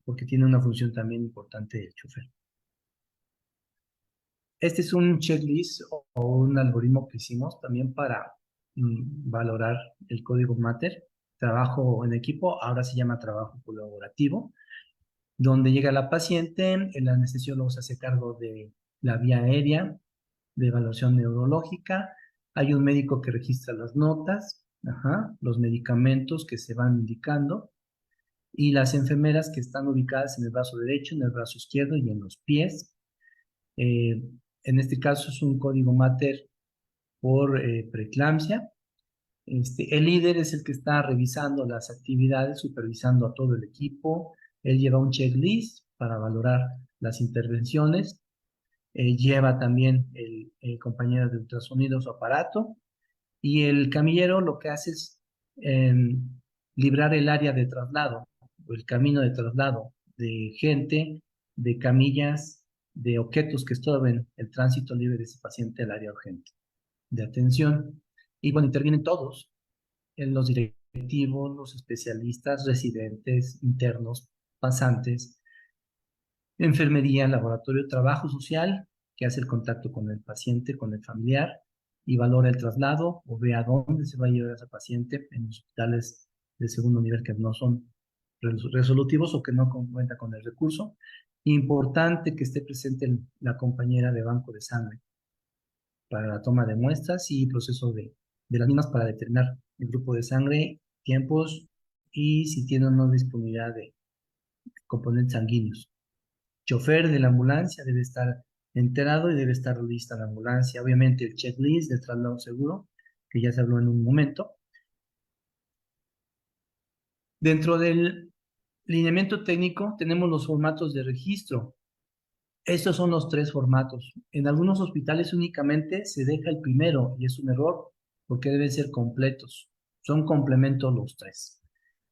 porque tiene una función también importante el chofer. Este es un checklist o un algoritmo que hicimos también para valorar el código Mater. Trabajo en equipo, ahora se llama trabajo colaborativo, donde llega la paciente, el anestesiólogo se hace cargo de la vía aérea, de evaluación neurológica, hay un médico que registra las notas, los medicamentos que se van indicando, y las enfermeras que están ubicadas en el brazo derecho, en el brazo izquierdo y en los pies. Eh, en este caso es un código Mater por preeclampsia. El líder es el que está revisando las actividades, supervisando a todo el equipo. Él lleva un checklist para valorar las intervenciones. Lleva también el compañero de ultrasonido su aparato. Y el camillero lo que hace es librar el área de traslado, o el camino de traslado de gente, de camillas, de objetos que estorben el tránsito libre de ese paciente al área urgente de atención. Y bueno, intervienen todos, los directivos, los especialistas, residentes, internos, pasantes, enfermería, laboratorio, trabajo social, que hace el contacto con el paciente, con el familiar, y valora el traslado o ve a dónde se va a llevar a ese paciente en hospitales de segundo nivel que no son resolutivos o que no cuentan con el recurso. Importante que esté presente la compañera de banco de sangre para la toma de muestras y proceso de las mismas para determinar el grupo de sangre, tiempos y si tiene o no disponibilidad de componentes sanguíneos. Chofer de la ambulancia debe estar enterado y debe estar lista la ambulancia. Obviamente el checklist del traslado seguro, que ya se habló en un momento. Dentro del lineamiento técnico tenemos los formatos de registro. Estos son los tres formatos. En algunos hospitales únicamente se deja el primero y es un error porque deben ser completos. Son complementos los tres.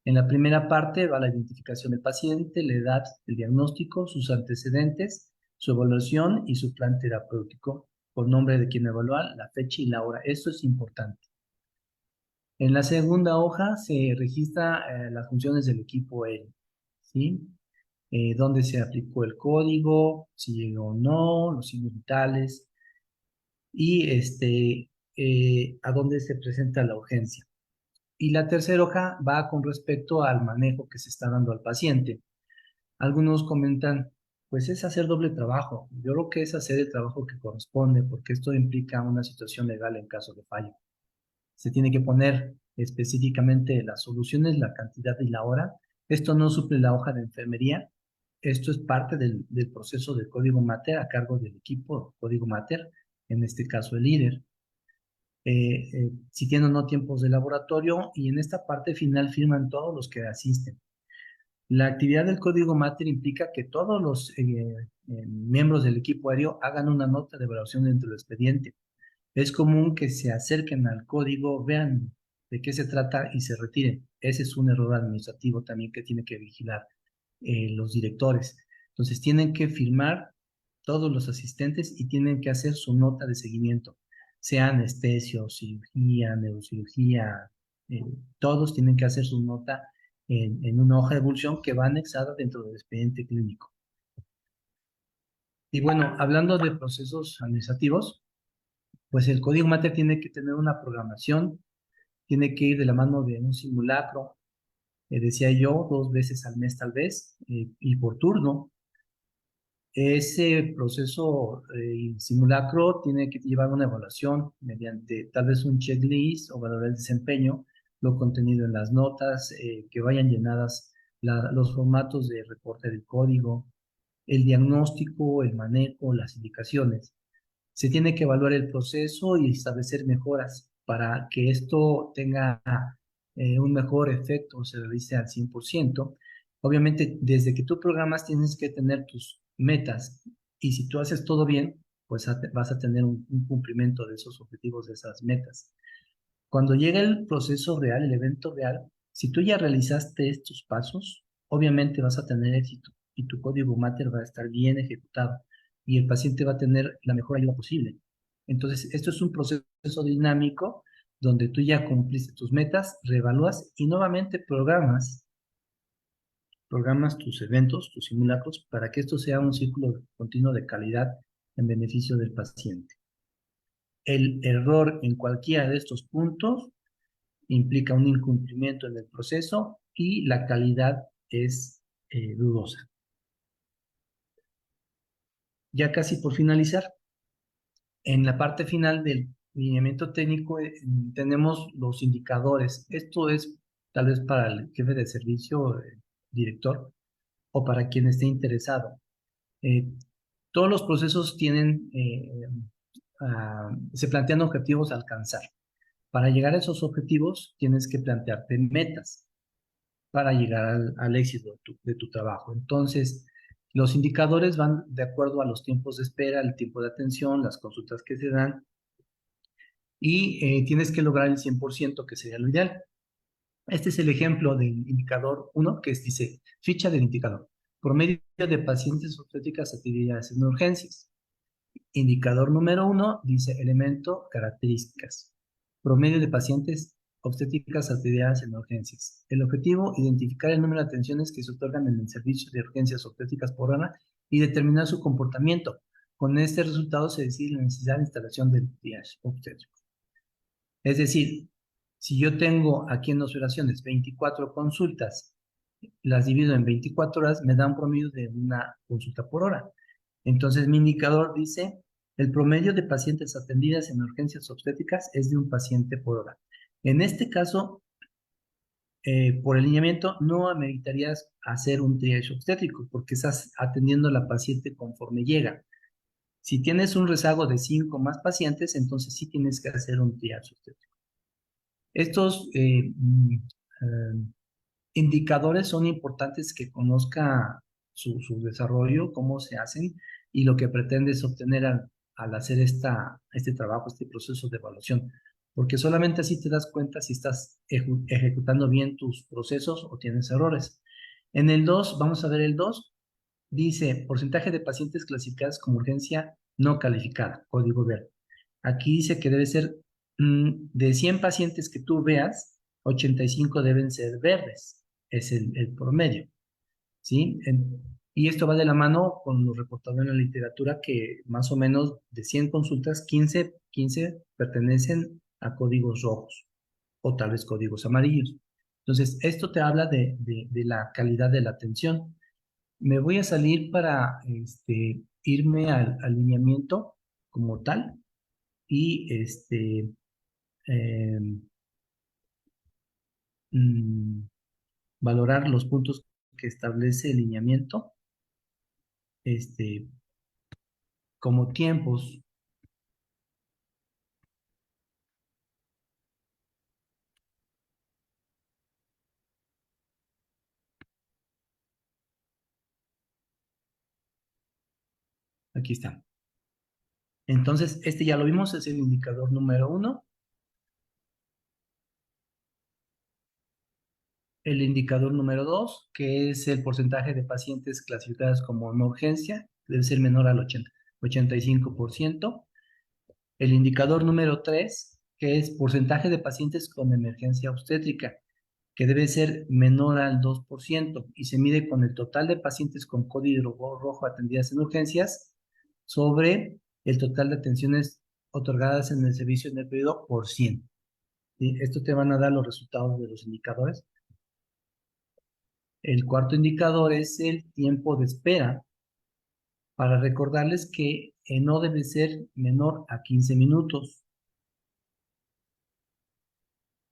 En la primera parte va la identificación del paciente, la edad, el diagnóstico, sus antecedentes, su evaluación y su plan terapéutico, con nombre de quien evalúa, la fecha y la hora. Esto es importante. En la segunda hoja se registra las funciones del equipo L, ¿sí? Dónde se aplicó el código, si llegó o no, los signos vitales y a dónde se presenta la urgencia. Y la tercera hoja va con respecto al manejo que se está dando al paciente. Algunos comentan, pues es hacer doble trabajo. Yo creo que es hacer el trabajo que corresponde, porque esto implica una situación legal en caso de fallo. Se tiene que poner específicamente las soluciones, la cantidad y la hora. Esto no suple la hoja de enfermería. Esto es parte del proceso del código Mater a cargo del equipo código Mater, en este caso el líder. Si tienen o no tiempos de laboratorio y en esta parte final firman todos los que asisten. La actividad del código Mater implica que todos los miembros del equipo aéreo hagan una nota de evaluación dentro del expediente. Es común que se acerquen al código, vean de qué se trata y se retiren. Ese es un error administrativo también que tiene que vigilar los directores. Entonces tienen que firmar todos los asistentes y tienen que hacer su nota de seguimiento, sea anestesio, cirugía, neurocirugía, eh, todos tienen que hacer su nota en una hoja de evolución que va anexada dentro del expediente clínico. Y bueno, hablando de procesos administrativos, pues el código Mater tiene que tener una programación, tiene que ir de la mano de un simulacro, decía yo, 2 veces al mes tal vez, y por turno. Ese proceso simulacro tiene que llevar una evaluación mediante tal vez un checklist o valorar el desempeño, lo contenido en las notas, que vayan llenadas los formatos de reporte del código, el diagnóstico, el manejo, las indicaciones. Se tiene que evaluar el proceso y establecer mejoras para que esto tenga un mejor efecto, se realice al 100%. Obviamente, desde que tú programas tienes que tener tus metas y si tú haces todo bien, pues vas a tener un cumplimiento de esos objetivos, de esas metas. Cuando llega el proceso real, el evento real, si tú ya realizaste estos pasos, obviamente vas a tener éxito y tu código Mater va a estar bien ejecutado y el paciente va a tener la mejor ayuda posible. Entonces, esto es un proceso dinámico donde tú ya cumpliste tus metas, reevalúas y nuevamente programas tus eventos, tus simulacros, para que esto sea un círculo continuo de calidad en beneficio del paciente. El error en cualquiera de estos puntos implica un incumplimiento en el proceso y la calidad es dudosa. Ya casi por finalizar, en la parte final del lineamiento técnico tenemos los indicadores. Esto es tal vez para el jefe de servicio, director, o para quien esté interesado. Eh, todos los procesos se plantean objetivos a alcanzar. Para llegar a esos objetivos tienes que plantearte metas para llegar al éxito de tu trabajo. Entonces, los indicadores van de acuerdo a los tiempos de espera, el tiempo de atención, las consultas que se dan y tienes que lograr el 100% que sería lo ideal. Este es el ejemplo del indicador 1 que dice ficha del indicador. Promedio de pacientes obstétricas atendidas en urgencias. Indicador número 1 dice elemento características. Promedio de pacientes obstétricas atendidas en urgencias. El objetivo, identificar el número de atenciones que se otorgan en el servicio de urgencias obstétricas por hora y determinar su comportamiento. Con este resultado se decide la necesidad de instalación del triage obstétrico. Es decir, si yo tengo aquí en observaciones 24 consultas, las divido en 24 horas, me da un promedio de una consulta por hora. Entonces, mi indicador dice, el promedio de pacientes atendidas en urgencias obstétricas es de un paciente por hora. En este caso, por el lineamiento, no ameritarías hacer un triage obstétrico porque estás atendiendo a la paciente conforme llega. Si tienes un rezago de 5 más pacientes, entonces sí tienes que hacer un triage obstétrico. Estos Indicadores son importantes que conozca su desarrollo, cómo se hacen y lo que pretendes obtener al hacer este trabajo, este proceso de evaluación. Porque solamente así te das cuenta si estás ejecutando bien tus procesos o tienes errores. En el 2 vamos a ver el 2. Dice, porcentaje de pacientes clasificadas como urgencia no calificada, código verde. Aquí dice que debe ser de 100 pacientes que tú veas, 85 deben ser verdes, es el promedio, ¿sí? Y esto va de la mano con lo reportado en la literatura que más o menos de 100 consultas, 15 pertenecen a códigos rojos o tal vez códigos amarillos. Entonces, esto te habla de la calidad de la atención. Me voy a salir para irme al alineamiento como tal y eh, mm, valorar los puntos que establece el lineamiento este, como tiempos. Aquí está. Entonces, este ya lo vimos, es el indicador número 1. El indicador número 2, que es el porcentaje de pacientes clasificadas como emergencia, debe ser menor al 85%. El indicador número 3, que es porcentaje de pacientes con emergencia obstétrica, que debe ser menor al 2% y se mide con el total de pacientes con código rojo atendidas en urgencias sobre el total de atenciones otorgadas en el servicio en el periodo por 100. ¿Sí? Esto te van a dar los resultados de los indicadores. El cuarto indicador es el tiempo de espera, para recordarles que no debe ser menor a 15 minutos.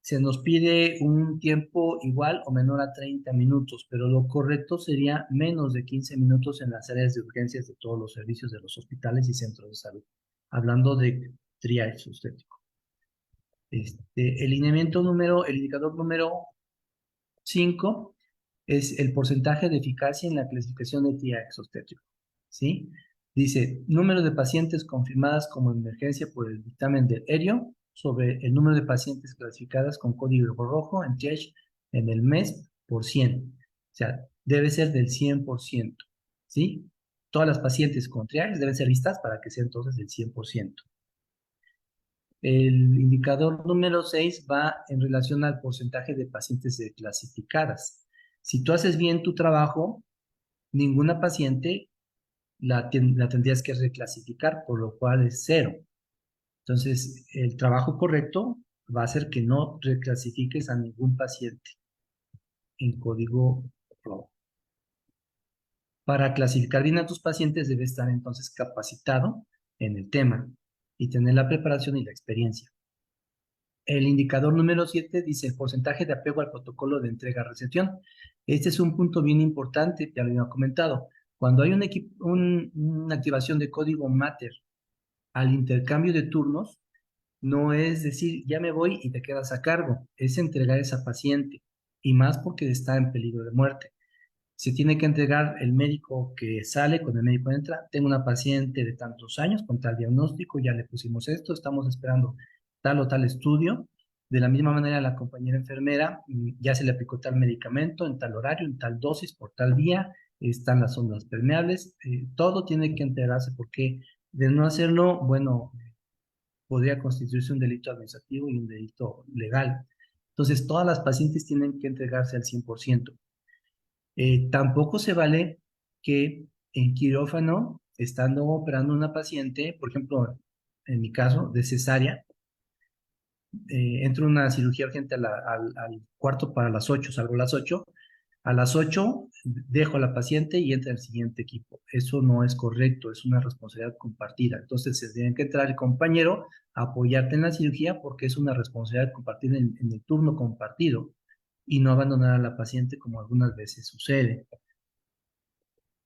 Se nos pide un tiempo igual o menor a 30 minutos, pero lo correcto sería menos de 15 minutos en las áreas de urgencias de todos los servicios de los hospitales y centros de salud, hablando de triage obstétrico. El indicador número 5 es el porcentaje de eficacia en la clasificación de triage obstétrico, ¿sí? Dice, número de pacientes confirmadas como emergencia por el dictamen del ERIO sobre el número de pacientes clasificadas con código rojo en triage en el mes por 100. O sea, debe ser del 100%, ¿sí? Todas las pacientes con triage deben ser vistas para que sea entonces del 100%. El indicador número 6 va en relación al porcentaje de pacientes clasificadas. Si tú haces bien tu trabajo, ninguna paciente la tendrías que reclasificar, por lo cual es 0. Entonces, el trabajo correcto va a ser que no reclasifiques a ningún paciente en código rojo. Para clasificar bien a tus pacientes, debes estar entonces capacitado en el tema y tener la preparación y la experiencia. El indicador número 7 dice el porcentaje de apego al protocolo de entrega-recepción. Este es un punto bien importante, ya lo había comentado. Cuando hay una activación de código Matter al intercambio de turnos, no es decir, ya me voy y te quedas a cargo, es entregar a esa paciente, y más porque está en peligro de muerte. Se tiene que entregar el médico que sale con el médico que entra. Tengo una paciente de tantos años con tal diagnóstico, ya le pusimos esto, estamos esperando tal o tal estudio. De la misma manera, la compañera enfermera ya se le aplicó tal medicamento en tal horario, en tal dosis, por tal vía, están las ondas permeables, todo tiene que entregarse porque de no hacerlo, bueno, podría constituirse un delito administrativo y un delito legal. Entonces, todas las pacientes tienen que entregarse al 100%. Tampoco se vale que en quirófano, estando operando una paciente, por ejemplo, en mi caso, de cesárea, entro a una cirugía urgente al cuarto para las 8, salgo a las 8, a las 8 dejo a la paciente y entra el siguiente equipo. Eso no es correcto, es una responsabilidad compartida. Entonces, se tiene que entrar el compañero a apoyarte en la cirugía porque es una responsabilidad compartida en el turno compartido y no abandonar a la paciente como algunas veces sucede.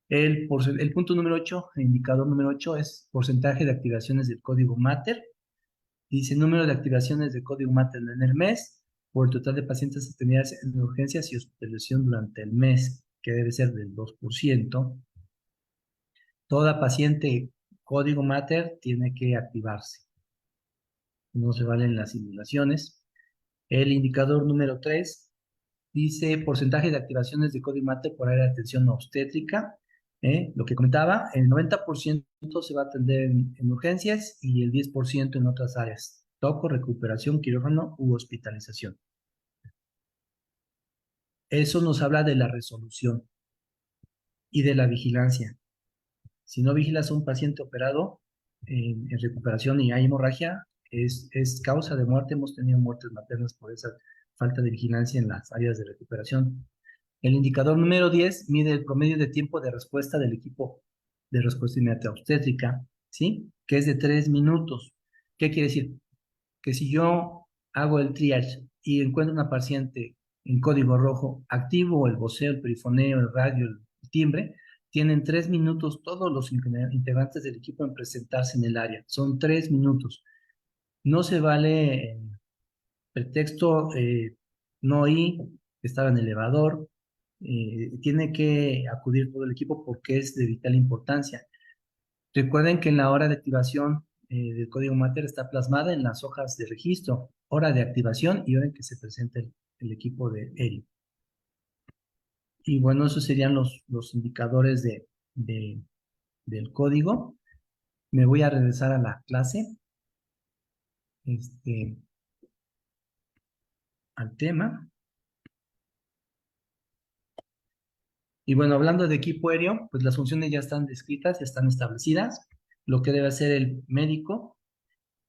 El punto número 8, el indicador número 8 es porcentaje de activaciones del código Matter. Dice número de activaciones del código Matter en el mes. por el total de pacientes atendidas en urgencias y hospitalización durante el mes, que debe ser del 2%. Toda paciente código Mater tiene que activarse. No se valen las simulaciones. El indicador número 3 dice porcentaje de activaciones de código Mater por área de atención obstétrica. Lo que comentaba, el 90% se va a atender en urgencias y el 10% en otras áreas. Toco, recuperación, quirófano u hospitalización. Eso nos habla de la resolución y de la vigilancia. Si no vigilas a un paciente operado en recuperación y hay hemorragia, es causa de muerte. Hemos tenido muertes maternas por esa falta de vigilancia en las áreas de recuperación. El indicador número 10 mide el promedio de tiempo de respuesta del equipo de respuesta inmediata obstétrica, ¿sí? Que es de 3 minutos. ¿Qué quiere decir? Que si yo hago el triage y encuentro una paciente en código rojo, activo el voceo, el perifoneo, el radio, el timbre, tienen 3 minutos todos los integrantes del equipo en presentarse en el área. Son 3 minutos. No se vale pretexto, no oí, estaba en el elevador. Tiene que acudir todo el equipo porque es de vital importancia. Recuerden que en la hora de activación del código Mater está plasmada en las hojas de registro, hora de activación y hora en que se presenta el equipo de ERI. Y bueno, esos serían los indicadores del código. Me voy a regresar a la clase, al tema. Y bueno, hablando de equipo aéreo, pues las funciones ya están descritas, ya están establecidas. Lo que debe hacer el médico,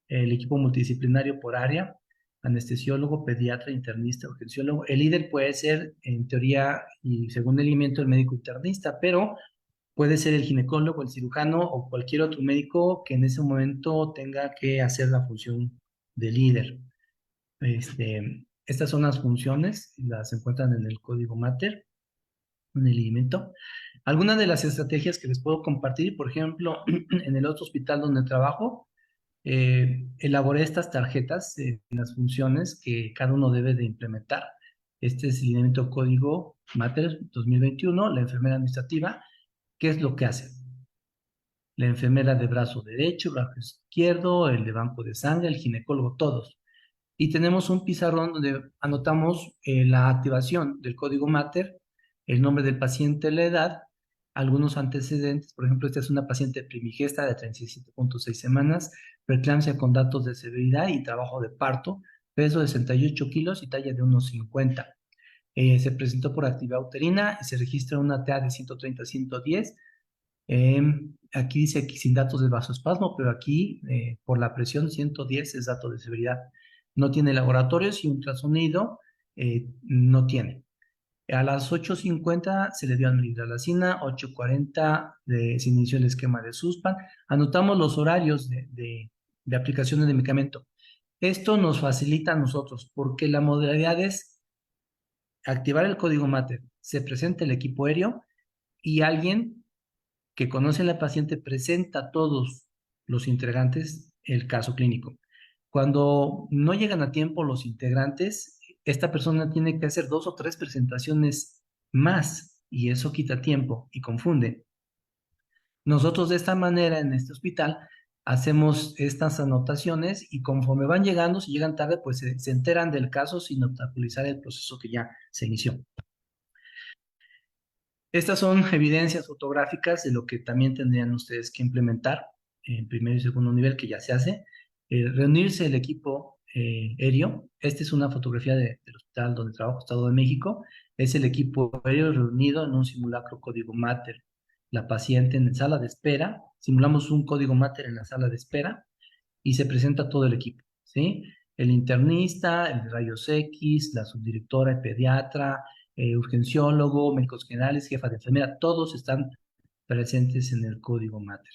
el equipo multidisciplinario por área, anestesiólogo, pediatra, internista, urgenciólogo. El líder puede ser, en teoría y según el lineamiento, el médico internista, pero puede ser el ginecólogo, el cirujano o cualquier otro médico que en ese momento tenga que hacer la función de líder. Estas son las funciones, las encuentran en el código Mater, en el lineamiento. Algunas de las estrategias que les puedo compartir, por ejemplo, en el otro hospital donde trabajo, elaboré estas tarjetas en las funciones que cada uno debe de implementar. Este es el lineamiento código Mater 2021, la enfermera administrativa. ¿Qué es lo que hace? La enfermera de brazo derecho, brazo izquierdo, el de banco de sangre, el ginecólogo, todos. Y tenemos un pizarrón donde anotamos la activación del código Mater, el nombre del paciente, la edad, algunos antecedentes. Por ejemplo, esta es una paciente primigesta de 37.6 semanas, preeclampsia con datos de severidad y trabajo de parto, peso de 68 kilos y talla de 1,50. Se presentó por actividad uterina y se registra una TA de 130-110. Aquí dice que sin datos de vasoespasmo, pero aquí por la presión 110 es dato de severidad. No tiene laboratorios y ultrasonido no tiene. A las 8:50 se le dio almilgralacina, 8:40 se inició el esquema de Suspan. Anotamos los horarios de aplicación del medicamento. Esto nos facilita a nosotros porque la modalidad es activar el código Mater, se presenta el equipo aéreo y alguien que conoce a la paciente presenta a todos los integrantes el caso clínico. Cuando no llegan a tiempo los integrantes, esta persona tiene que hacer 2 o 3 presentaciones más y eso quita tiempo y confunde. Nosotros de esta manera en este hospital hacemos estas anotaciones y conforme van llegando, si llegan tarde, pues se enteran del caso sin obstaculizar el proceso que ya se inició. Estas son evidencias fotográficas de lo que también tendrían ustedes que implementar en primer y segundo nivel, que ya se hace. Reunirse el equipo aéreo. Esta es una fotografía del hospital donde trabajo, Estado de México. Es el equipo aéreo reunido en un simulacro código Mater. La paciente en la sala de espera. Simulamos un código Mater en la sala de espera y se presenta todo el equipo, ¿sí? El internista, el de rayos X, la subdirectora, el pediatra, urgenciólogo, médicos generales, jefa de enfermera, todos están presentes en el código Mater.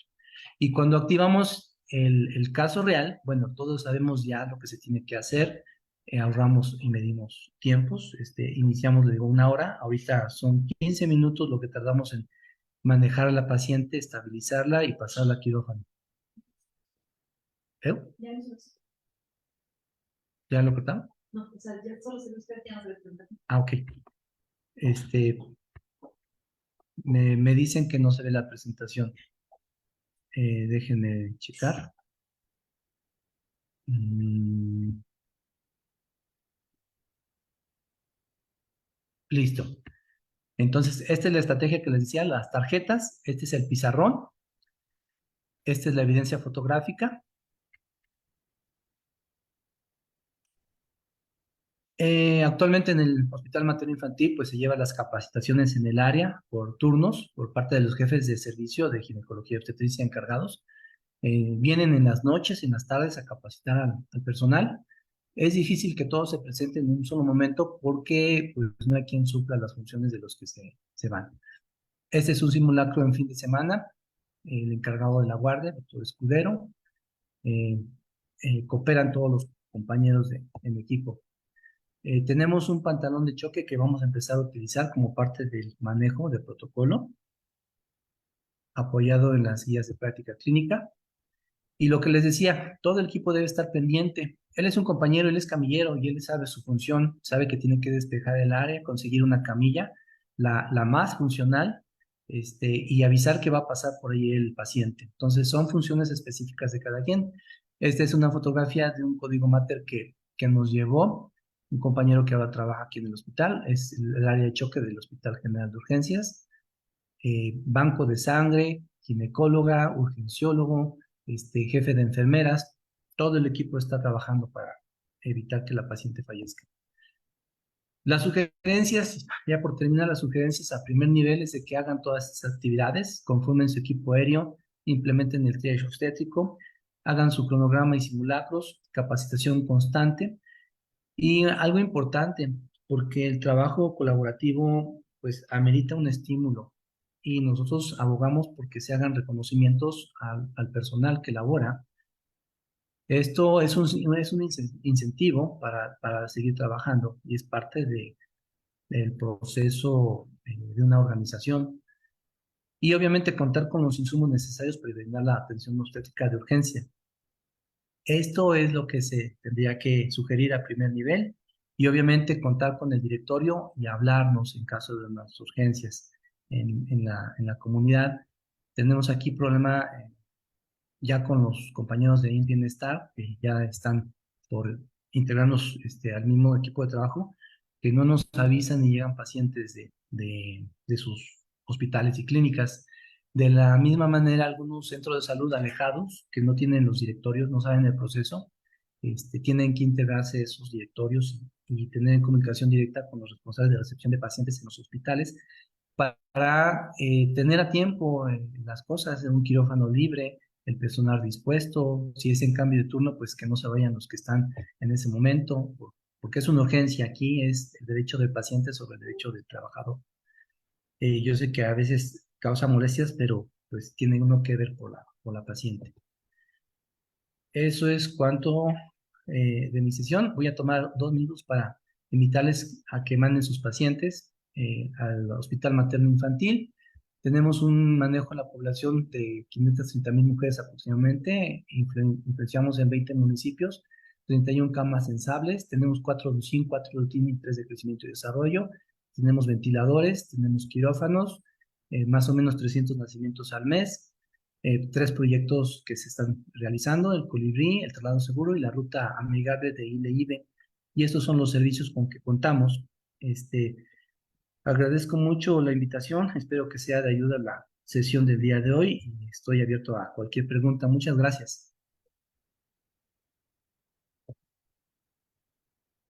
Y cuando activamos el caso real, bueno, todos sabemos ya lo que se tiene que hacer, ahorramos y medimos tiempos, iniciamos de 1 hora, ahorita son 15 minutos lo que tardamos en manejar a la paciente, estabilizarla y pasarla a quirófano. ¿Eh? ¿Ya lo cortamos? Ah, ok. Este, me dicen que no se ve la presentación. Déjenme checar. Mm, listo. Entonces, esta es la estrategia que les decía, las tarjetas, este es el pizarrón, esta es la evidencia fotográfica. Actualmente en el Hospital Materno Infantil pues se llevan las capacitaciones en el área por turnos por parte de los jefes de servicio de ginecología y obstetricia encargados. Vienen en las noches, en las tardes a capacitar al personal. Es difícil que todos se presenten en un solo momento porque pues, no hay quien supla las funciones de los que se van. Este es un simulacro en fin de semana. El encargado de la guardia, doctor Escudero, eh, cooperan todos los compañeros en equipo. Tenemos un pantalón de choque que vamos a empezar a utilizar como parte del manejo de protocolo, apoyado en las guías de práctica clínica. Y lo que les decía, todo el equipo debe estar pendiente. Él es un compañero, él es camillero y él sabe su función, sabe que tiene que despejar el área, conseguir una camilla, la más funcional, y avisar que va a pasar por ahí el paciente. Entonces, son funciones específicas de cada quien. Esta es una fotografía de un código mater que nos llevó un compañero que ahora trabaja aquí en el hospital, es el área de choque del Hospital General de Urgencias, banco de sangre, ginecóloga, urgenciólogo, jefe de enfermeras, todo el equipo está trabajando para evitar que la paciente fallezca. Las sugerencias, ya por terminar, las sugerencias a primer nivel es de que hagan todas estas actividades, conformen su equipo aéreo, implementen el triage obstétrico, hagan su cronograma y simulacros, capacitación constante y algo importante, porque el trabajo colaborativo pues amerita un estímulo y nosotros abogamos porque se hagan reconocimientos al personal que labora. Esto es un incentivo para seguir trabajando y es parte del proceso de una organización. Y obviamente contar con los insumos necesarios para brindar la atención obstétrica de urgencia. Esto es lo que se tendría que sugerir a primer nivel y obviamente contar con el directorio y hablarnos en caso de unas urgencias en la comunidad. Tenemos aquí problema ya con los compañeros de Bienestar, que ya están por integrarnos al mismo equipo de trabajo, que no nos avisan ni llegan pacientes de sus hospitales y clínicas. De la misma manera, algunos centros de salud alejados que no tienen los directorios, no saben el proceso, tienen que integrarse esos directorios y tener comunicación directa con los responsables de recepción de pacientes en los hospitales para tener a tiempo las cosas, un quirófano libre, el personal dispuesto, si es en cambio de turno, pues que no se vayan los que están en ese momento, porque es una urgencia aquí, es el derecho del paciente sobre el derecho del trabajador. Yo sé que a veces causa molestias, pero pues tiene uno que ver por la paciente. Eso es cuanto de mi sesión. Voy a tomar 2 minutos para invitarles a que manden sus pacientes al Hospital Materno Infantil. Tenemos un manejo en la población de 530,000 mujeres aproximadamente. Influenciamos en 20 municipios, 31 camas sensables. Tenemos 4 UCIN, 4 rutina y 3 de crecimiento y desarrollo. Tenemos ventiladores, tenemos quirófanos, más o menos 300 nacimientos al mes. 3 proyectos que se están realizando, el Colibrí, el traslado seguro y la ruta amigable de ILE-IBE. Y estos son los servicios con que contamos. Este, Agradezco mucho la invitación, espero que sea de ayuda la sesión del día de hoy y estoy abierto a cualquier pregunta. Muchas gracias.